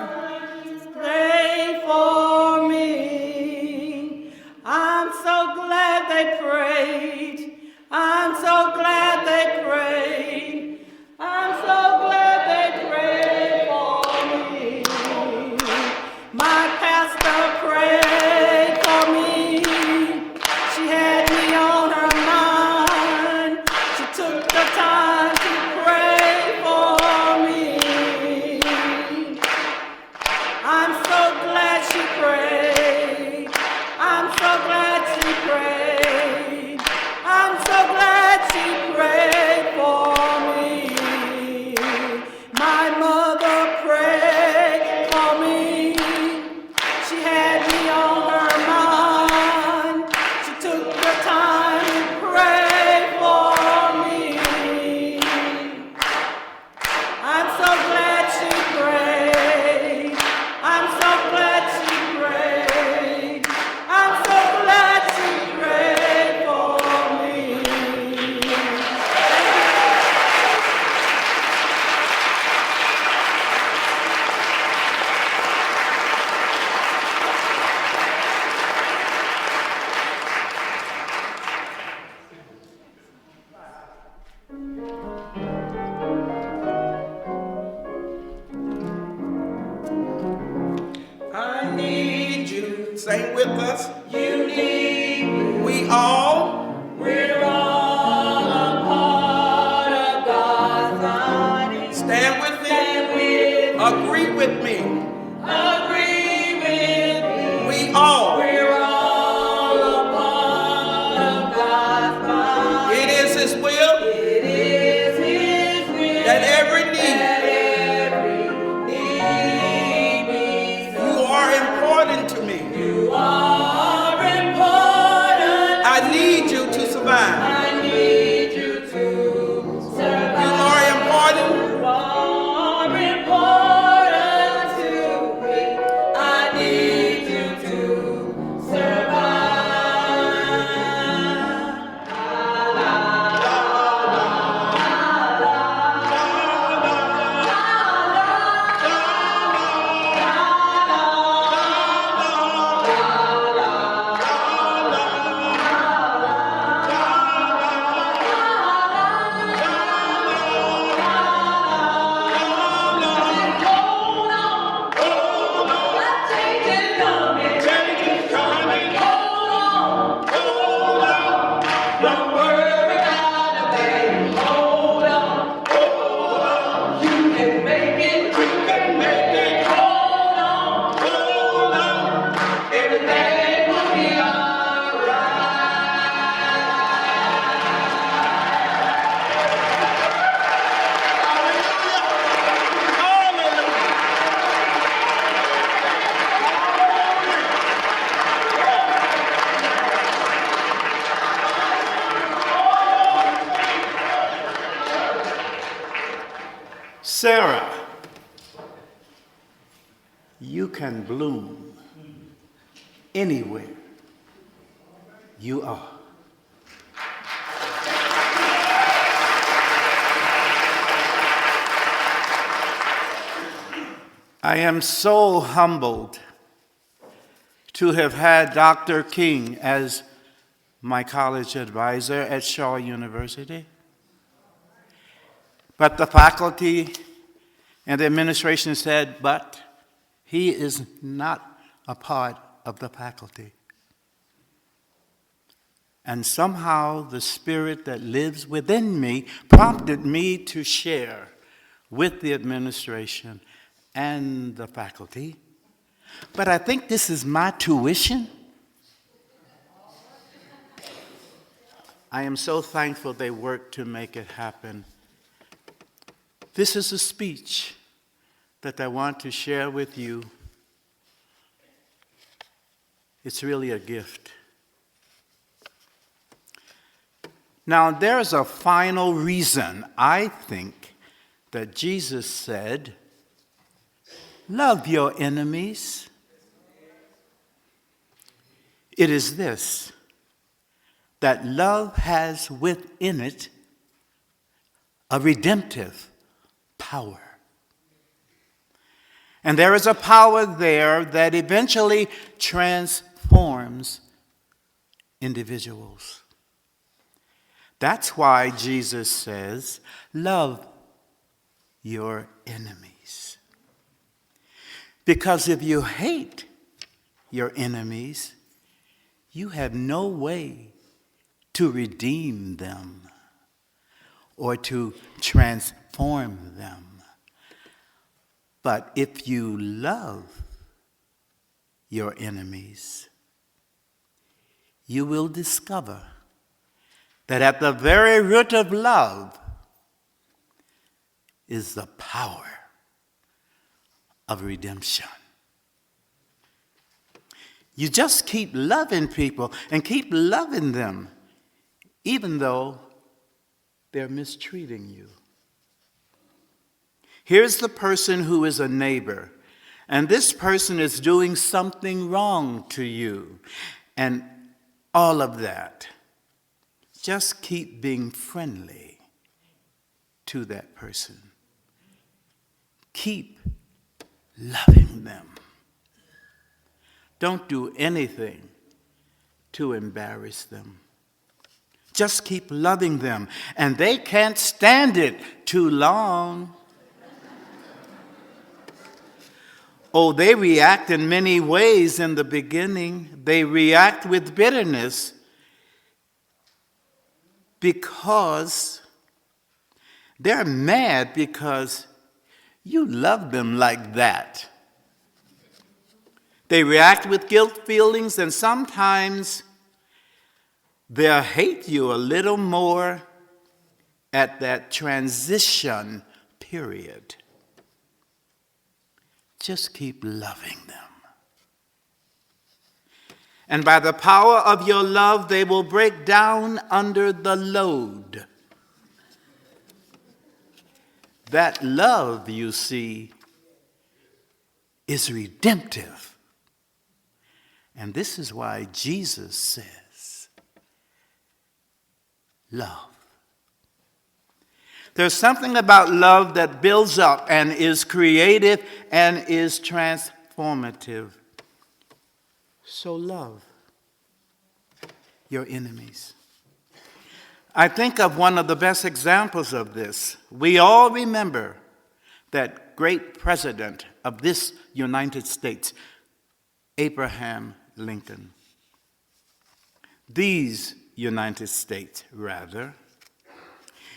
S11: Pray for me. I'm so glad they prayed. I'm so glad they prayed. I'm so glad they prayed for me. My pastor prayed for me. She had me on her mind. She took the time to pray for me. I'm so glad she prayed. I'm so glad she prayed. I'm so glad she prayed for me. My mother prayed for me. She had me on her mind. She took the time to pray for me. I'm so glad she prayed. I'm so glad she prayed. I'm so glad she prayed for me.
S12: I need you. Sing with us. You need me. We all. We're all a part of God's Agree with me.
S9: Agree with me.
S12: We all.
S9: We're all a part of God's body.
S12: It is His will.
S9: It is His will
S12: That every need. You are important to me.
S9: You are important.
S12: I need you to survive.
S9: I need you to survive.
S12: You are important.
S9: You are important to me. I need you to survive.
S6: Sarah, you can bloom anywhere you are. I am so humbled to have had Dr. King as my college advisor at Shaw University. But the faculty and the administration said, but he is not a part of the faculty. And somehow the spirit that lives within me prompted me to share with the administration and the faculty. But I think this is my tuition. I am so thankful they worked to make it happen. This is a speech that I want to share with you. It's really a gift. Now, there's a final reason I think that Jesus said, love your enemies. It is this, that love has within it a redemptive power. And there is a power there that eventually transforms individuals. That's why Jesus says, love your enemies. Because if you hate your enemies, you have no way to redeem them or to transform them. But if you love your enemies, you will discover that at the very root of love is the power of redemption. You just keep loving people and keep loving them, even though they're mistreating you. Here's the person who is a neighbor, and this person is doing something wrong to you, and all of that. Just keep being friendly to that person. Keep loving them. Don't do anything to embarrass them. Just keep loving them, and they can't stand it too long. Oh, they react in many ways in the beginning. They react with bitterness because they're mad because You love them like that. They react with guilt feelings, and sometimes they'll hate you a little more at that transition period. Just keep loving them. And by the power of your love, they will break down under the load. That love, you see, is redemptive. And this is why Jesus says, love. There's something about love that builds up and is creative and is transformative. So love your enemies. I think of one of the best examples of this. We all remember that great president of this United States, Abraham Lincoln. These United States, rather.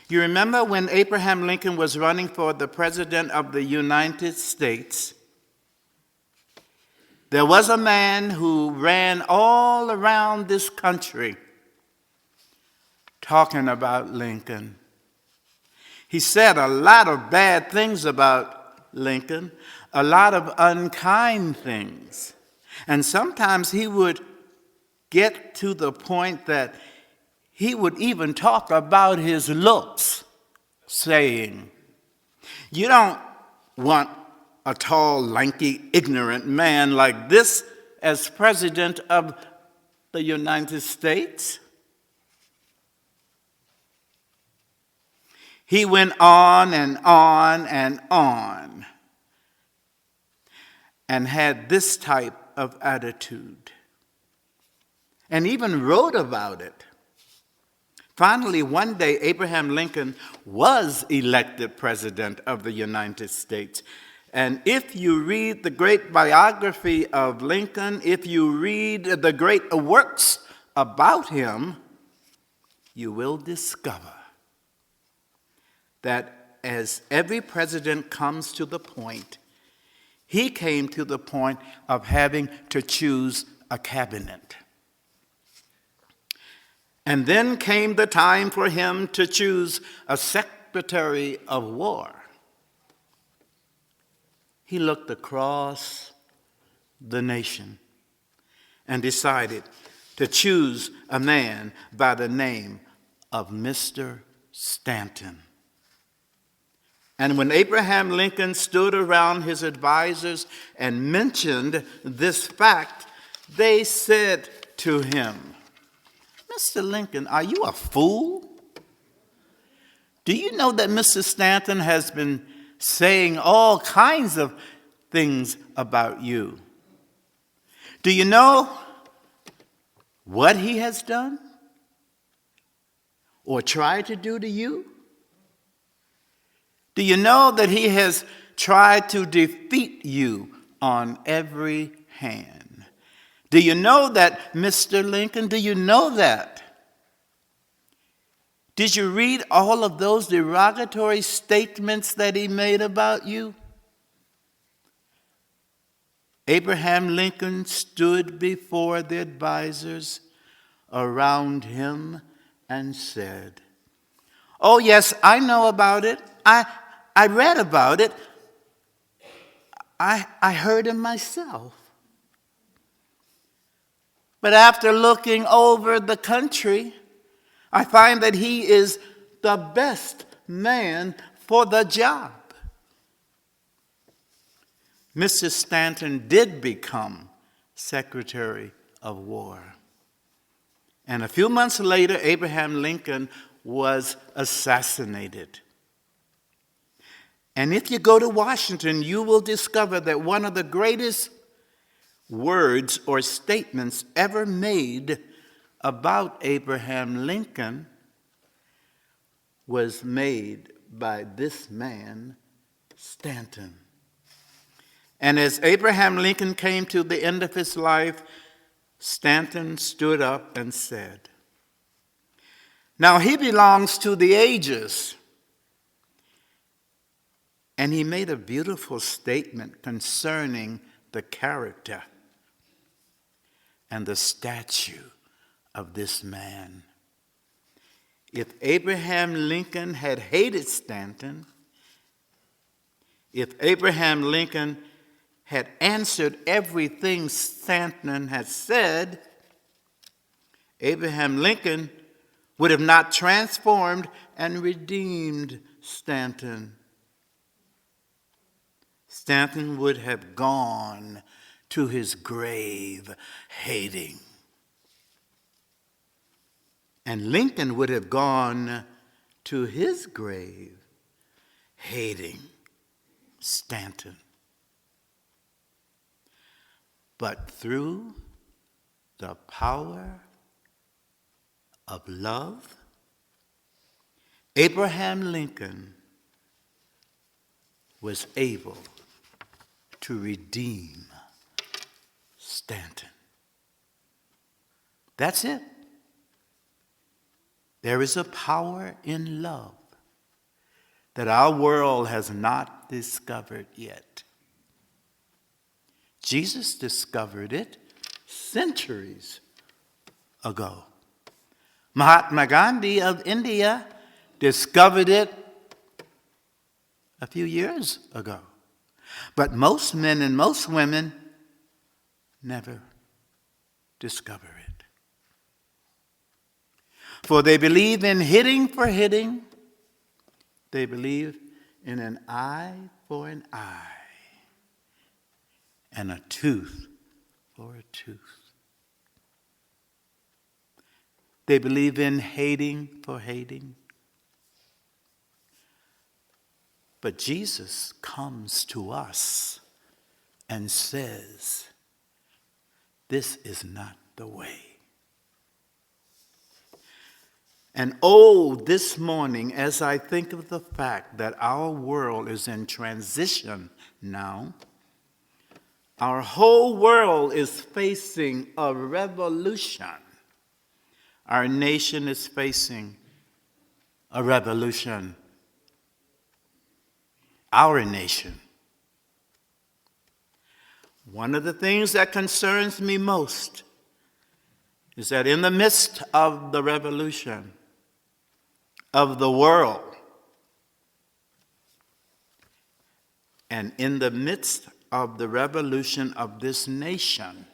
S6: You remember when Abraham Lincoln was running for the president of the United States, there was a man who ran all around this country talking about Lincoln. He said a lot of bad things about Lincoln, a lot of unkind things. And sometimes he would get to the point that he would even talk about his looks, saying, "You don't want a tall, lanky, ignorant man like this as president of the United States." He went on and on and on and had this type of attitude and even wrote about it. Finally, one day, Abraham Lincoln was elected president of the United States. And if you read the great biography of Lincoln, if you read the great works about him, you will discover that as every president comes to the point, he came to the point of having to choose a cabinet. And then came the time for him to choose a Secretary of War. He looked across the nation and decided to choose a man by the name of Mr. Stanton. And when Abraham Lincoln stood around his advisors and mentioned this fact, they said to him, "Mr. Lincoln, are you a fool? Do you know that Mr. Stanton has been saying all kinds of things about you? Do you know what he has done or tried to do to you? Do you know that he has tried to defeat you on every hand? Do you know that, Mr. Lincoln? Do you know that? Did you read all of those derogatory statements that he made about you?" Abraham Lincoln stood before the advisors around him and said, "Oh, yes, I know about it. I read about it. I heard him myself. But after looking over the country, I find that he is the best man for the job." Mr. Stanton did become Secretary of War. And a few months later, Abraham Lincoln was assassinated. And if you go to Washington, you will discover that one of the greatest words or statements ever made about Abraham Lincoln was made by this man, Stanton. And as Abraham Lincoln came to the end of his life, Stanton stood up and said, "Now he belongs to the ages. And he made a beautiful statement concerning the character and the stature of this man. If Abraham Lincoln had hated Stanton, if Abraham Lincoln had answered everything Stanton had said, Abraham Lincoln would have not transformed and redeemed Stanton. Stanton would have gone to his grave hating. And Lincoln would have gone to his grave hating Stanton. But through the power of love, Abraham Lincoln was able to redeem Stanton. That's it. There is a power in love that our world has not discovered yet. Jesus discovered it centuries ago. Mahatma Gandhi of India discovered it a few years ago. But most men and most women never discover it. For they believe in hitting for hitting. They believe in an eye for an eye and a tooth for a tooth. They believe in hating for hating. But Jesus comes to us and says, this is not the way. And oh, this morning, as I think of the fact that our world is in transition now, our whole world is facing a revolution. Our nation is facing a revolution. Our nation. One of the things that concerns me most is that in the midst of the revolution of the world, and in the midst of the revolution of this nation,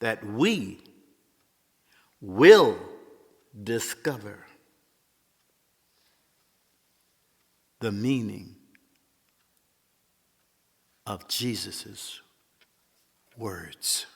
S6: that we will discover the meaning of Jesus' words.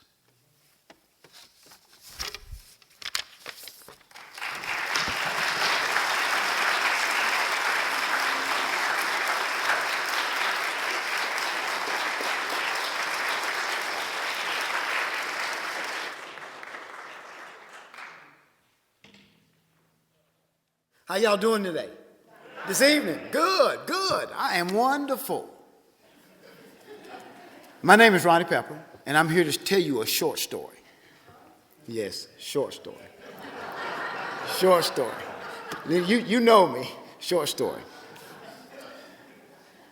S13: How y'all doing today? This evening? Good, good. I am wonderful. My name is Ronnie Pepper, and I'm here to tell you a short story. Yes, short story. Short story. You know me, short story.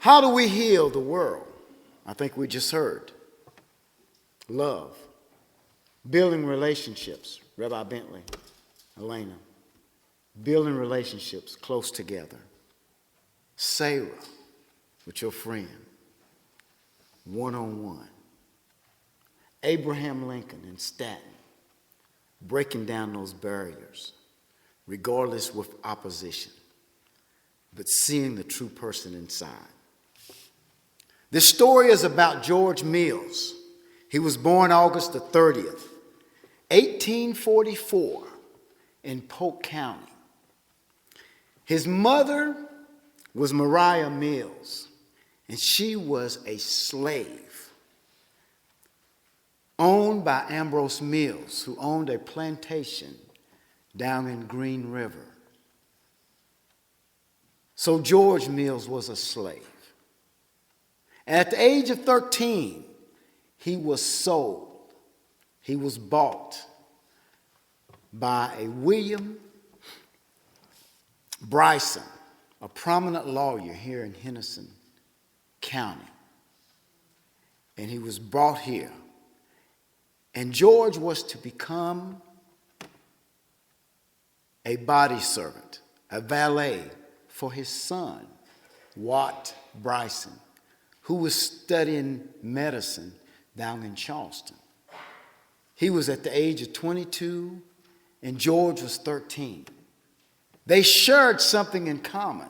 S13: How do we heal the world? I think we just heard. Love. Building relationships. Rabbi Bentley, Elena. Building relationships close together. Sarah, with your friend, one-on-one. Abraham Lincoln and Stanton, breaking down those barriers, regardless with opposition, but seeing the true person inside. This story is about George Mills. He was born August the 30th, 1844, in Polk County. His mother was Maria Mills, and she was a slave owned by Ambrose Mills, who owned a plantation down in Green River. So George Mills was a slave. At the age of 13, he was sold. He was bought by a William Bryson, a prominent lawyer here in Henderson County. And he was brought here. And George was to become a body servant, a valet for his son, Watt Bryson, who was studying medicine down in Charleston. He was at the age of 22, and George was 13. They shared something in common.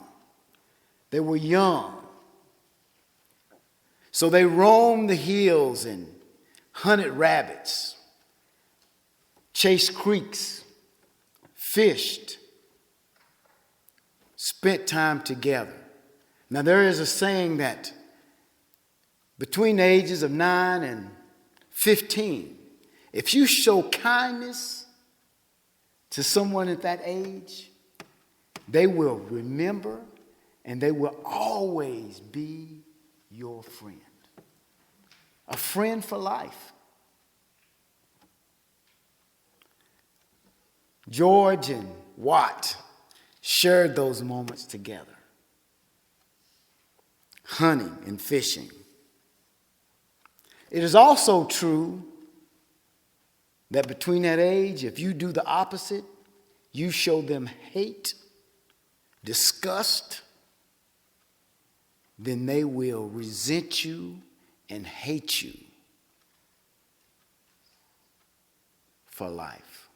S13: They were young. So they roamed the hills and hunted rabbits, chased creeks, fished, spent time together. Now, there is a saying that between the ages of 9 and 15, if you show kindness to someone at that age, they will remember and they will always be your friend. A friend for life. George and Watt shared those moments together, hunting and fishing. It is also true that between that age, if you do the opposite, you show them hate, disgust, then they will resent you and hate you for life.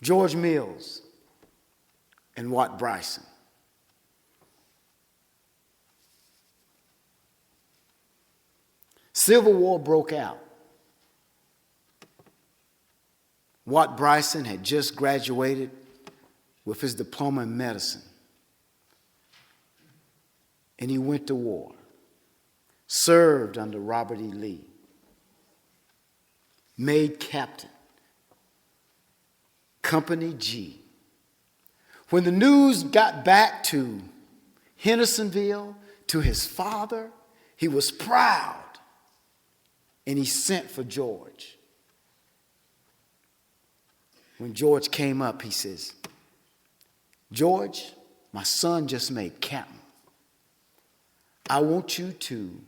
S13: George Mills and Watt Bryson. Civil War broke out. Watt Bryson had just graduated with his diploma in medicine. And he went to war, served under Robert E. Lee, made captain, Company G. When the news got back to Hendersonville, to his father, he was proud, and he sent for George. When George came up, he says, "George, my son just made captain. I want you to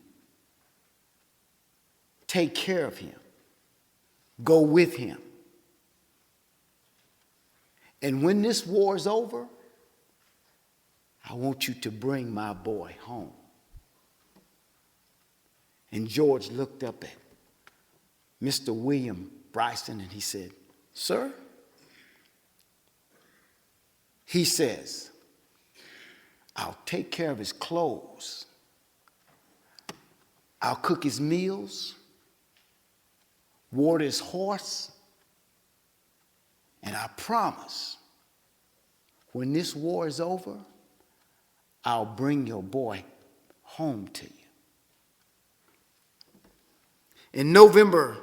S13: take care of him. Go with him. And when this war is over, I want you to bring my boy home." And George looked up at Mr. William Bryson and he said, "Sir?" He says, "I'll take care of his clothes. I'll cook his meals, water his horse, and I promise, when this war is over, I'll bring your boy home to you." In November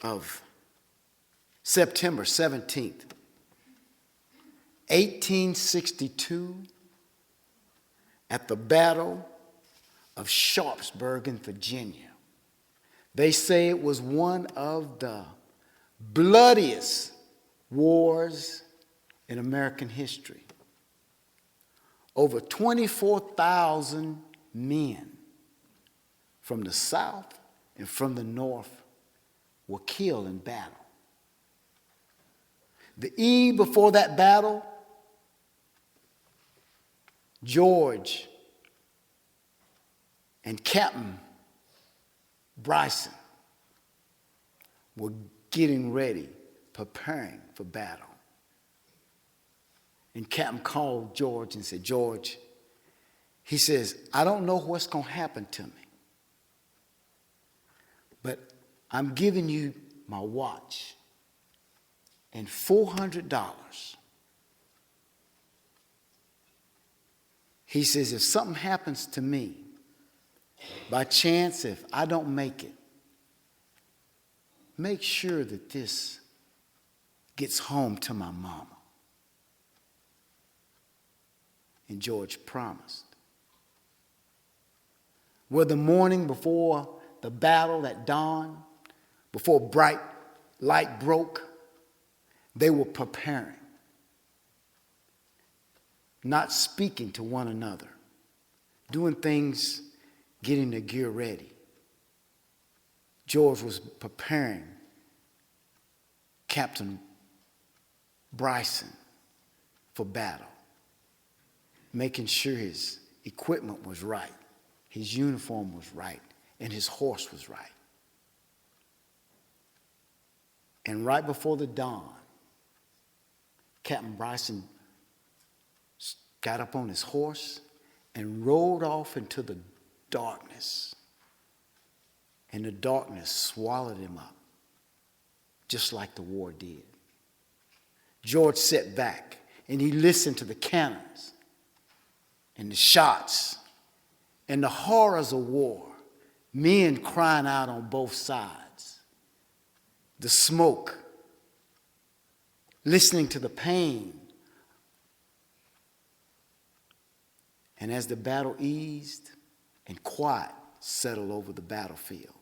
S13: of September 17th, 1862, at the Battle of Sharpsburg in Virginia. They say it was one of the bloodiest wars in American history. Over 24,000 men from the South and from the North were killed in battle. The eve before that battle, George and Captain Bryson were getting ready, preparing for battle. And Captain called George and said, "George," he says, "I don't know what's going to happen to me, but I'm giving you my watch and $400. He says, if something happens to me, by chance, if I don't make it, make sure that this gets home to my mama." And George promised. Well, the morning before the battle at dawn, before bright light broke, they were preparing, not speaking to one another, doing things, getting their gear ready. George was preparing Captain Bryson for battle, making sure his equipment was right, his uniform was right, and his horse was right. And right before the dawn, Captain Bryson got up on his horse and rode off into the darkness. And the darkness swallowed him up, just like the war did. George sat back and he listened to the cannons and the shots and the horrors of war, men crying out on both sides, the smoke, listening to the pain. And as the battle eased and quiet settled over the battlefield,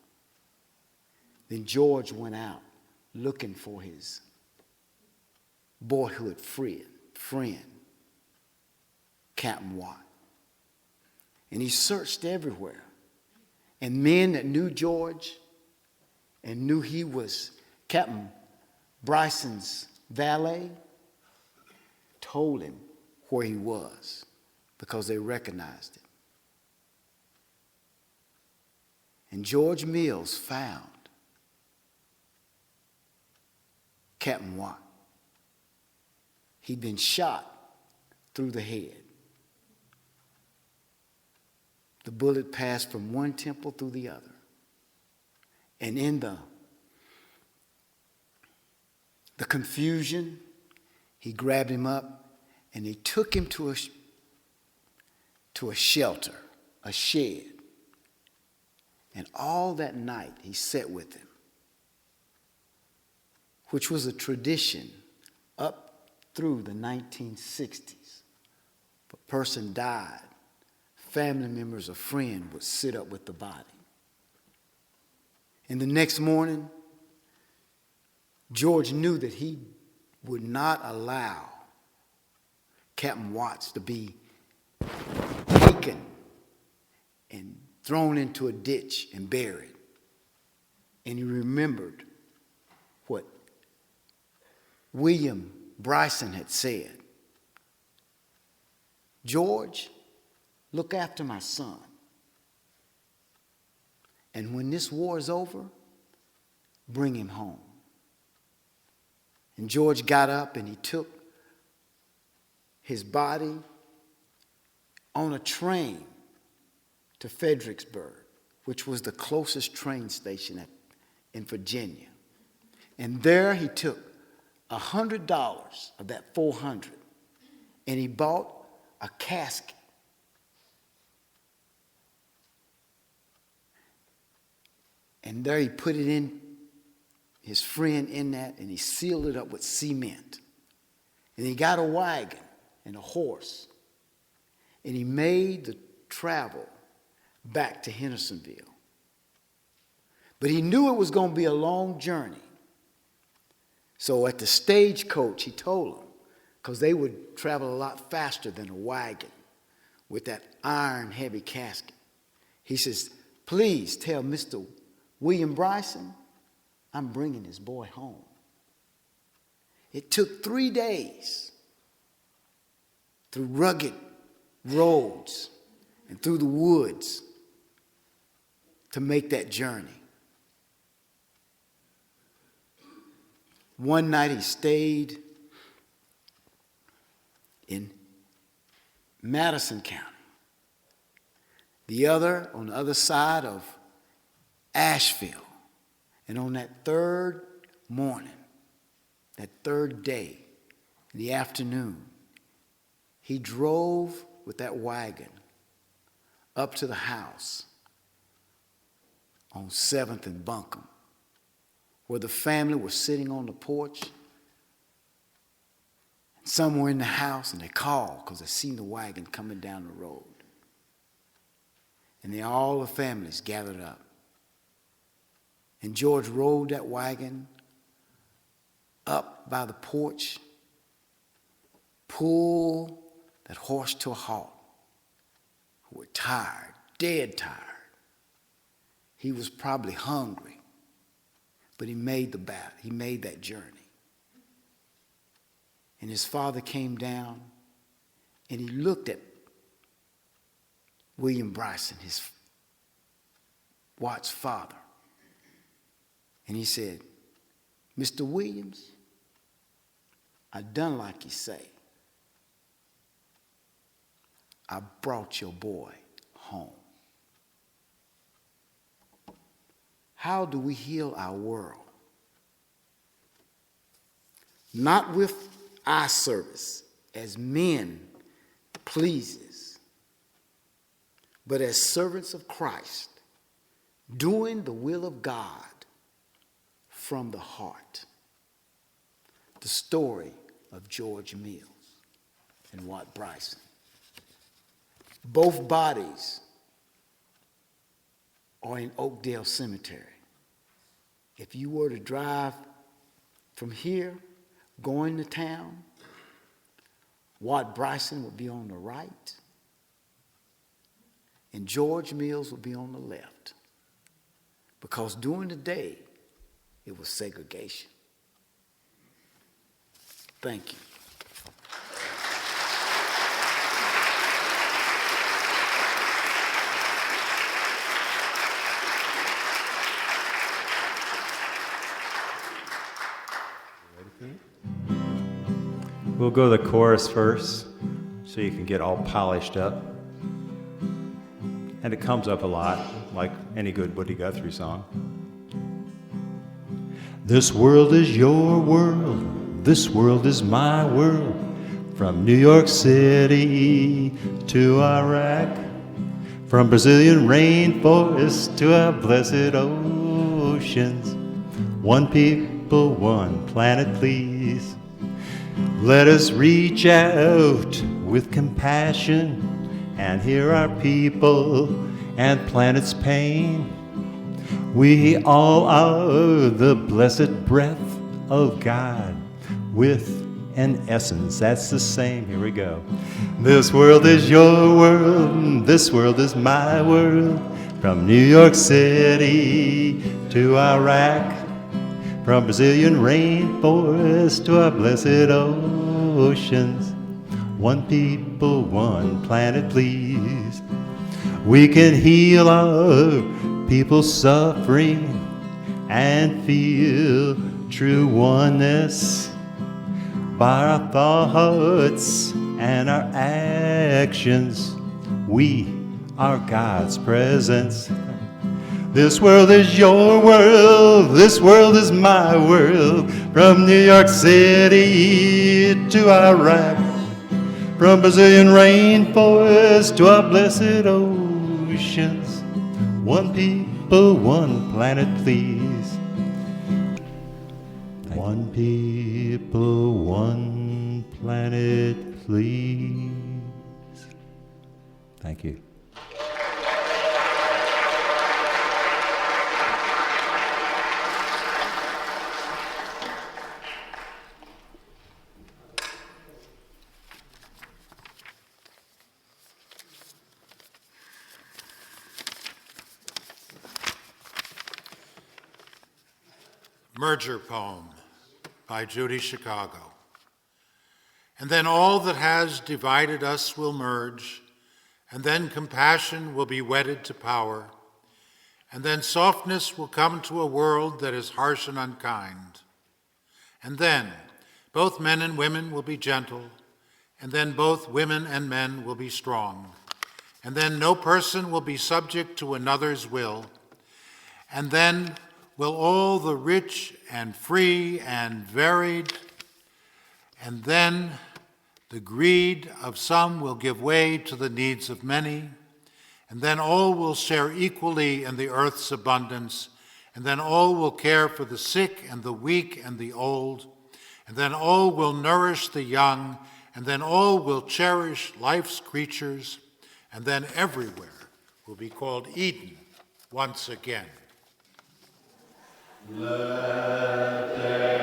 S13: then George went out looking for his boyhood friend, Captain Watt. And he searched everywhere. And men that knew George and knew he was Captain Bryson's valet told him where he was because they recognized him. And George Mills found Captain Watt. He'd been shot through the head. The bullet passed from one temple through the other. And in the confusion, he grabbed him up and he took him to a shelter, a shed. And all that night he sat with him, which was a tradition up through the 1960s. If a person died, family members or friends would sit up with the body. And the next morning, George knew that he would not allow Captain Watts to be taken and thrown into a ditch and buried. And he remembered what William Bryson had said. George, look after my son. And when this war is over, bring him home. And George got up and he took his body on a train to Fredericksburg, which was the closest train station in Virginia. And there he took $100 of that $400 and he bought a casket. And there he put it in, his friend in that, and he sealed it up with cement. And he got a wagon and a horse. And he made the travel back to Hendersonville. But he knew it was going to be a long journey. So at the stagecoach, he told them, because they would travel a lot faster than a wagon with that iron heavy casket. He says, please tell Mr. William Bryson, I'm bringing his boy home. It took 3 days through rugged roads and through the woods to make that journey. One night he stayed in Madison County. The other on the other side of Asheville. And on that third morning, that third day, in the afternoon, he drove with that wagon up to the house on 7th and Buncombe, where the family was sitting on the porch. And some were in the house, and they called because they seen the wagon coming down the road. And all the families gathered up. And George rolled that wagon up by the porch, pulled that horse to a halt. We were tired, dead tired. He was probably hungry, but he made that journey. And his father came down and he looked at William Bryson, Watt's father, and he said, "Mr. Williams, I done like you say. I brought your boy home." How do we heal our world? Not with eye service as men pleases, but as servants of Christ, doing the will of God from the heart. The story of George Mills and Watt Bryson. Both bodies are in Oakdale Cemetery. If you were to drive from here, going to town, Watt Bryson would be on the right, and George Mills would be on the left. Because during the day, it was segregation. Thank you.
S6: We'll go the chorus first so you can get all polished up. And it comes up a lot, like any good Woody Guthrie song. This world is your world, this world is my world. From New York City to Iraq, from Brazilian rainforests to our blessed oceans. One people, one planet, please. Let us reach out with compassion and hear our people and planet's pain. We all are the blessed breath of God with an essence that's the same. Here we go. This world is your world, this world is my world. From New York City to Iraq, from Brazilian rainforests to our blessed oceans. One people, one planet, please. We can heal our people's suffering and feel true oneness by our thoughts and our actions. We are God's presence. This world is your world, this world is my world. From New York City to Iraq, from Brazilian rainforests to our blessed oceans. One people, one planet, please. One people, one planet, please. Thank you.
S4: Merger Poem by Judy Chicago. And then all that has divided us will merge, and then compassion will be wedded to power, and then softness will come to a world that is harsh and unkind. And then both men and women will be gentle, and then both women and men will be strong, and then no person will be subject to another's will, and then will all the rich and free and varied, and then the greed of some will give way to the needs of many, and then all will share equally in the earth's abundance, and then all will care for the sick and the weak and the old, and then all will nourish the young, and then all will cherish life's creatures, and then everywhere will be called Eden once again.
S6: Let there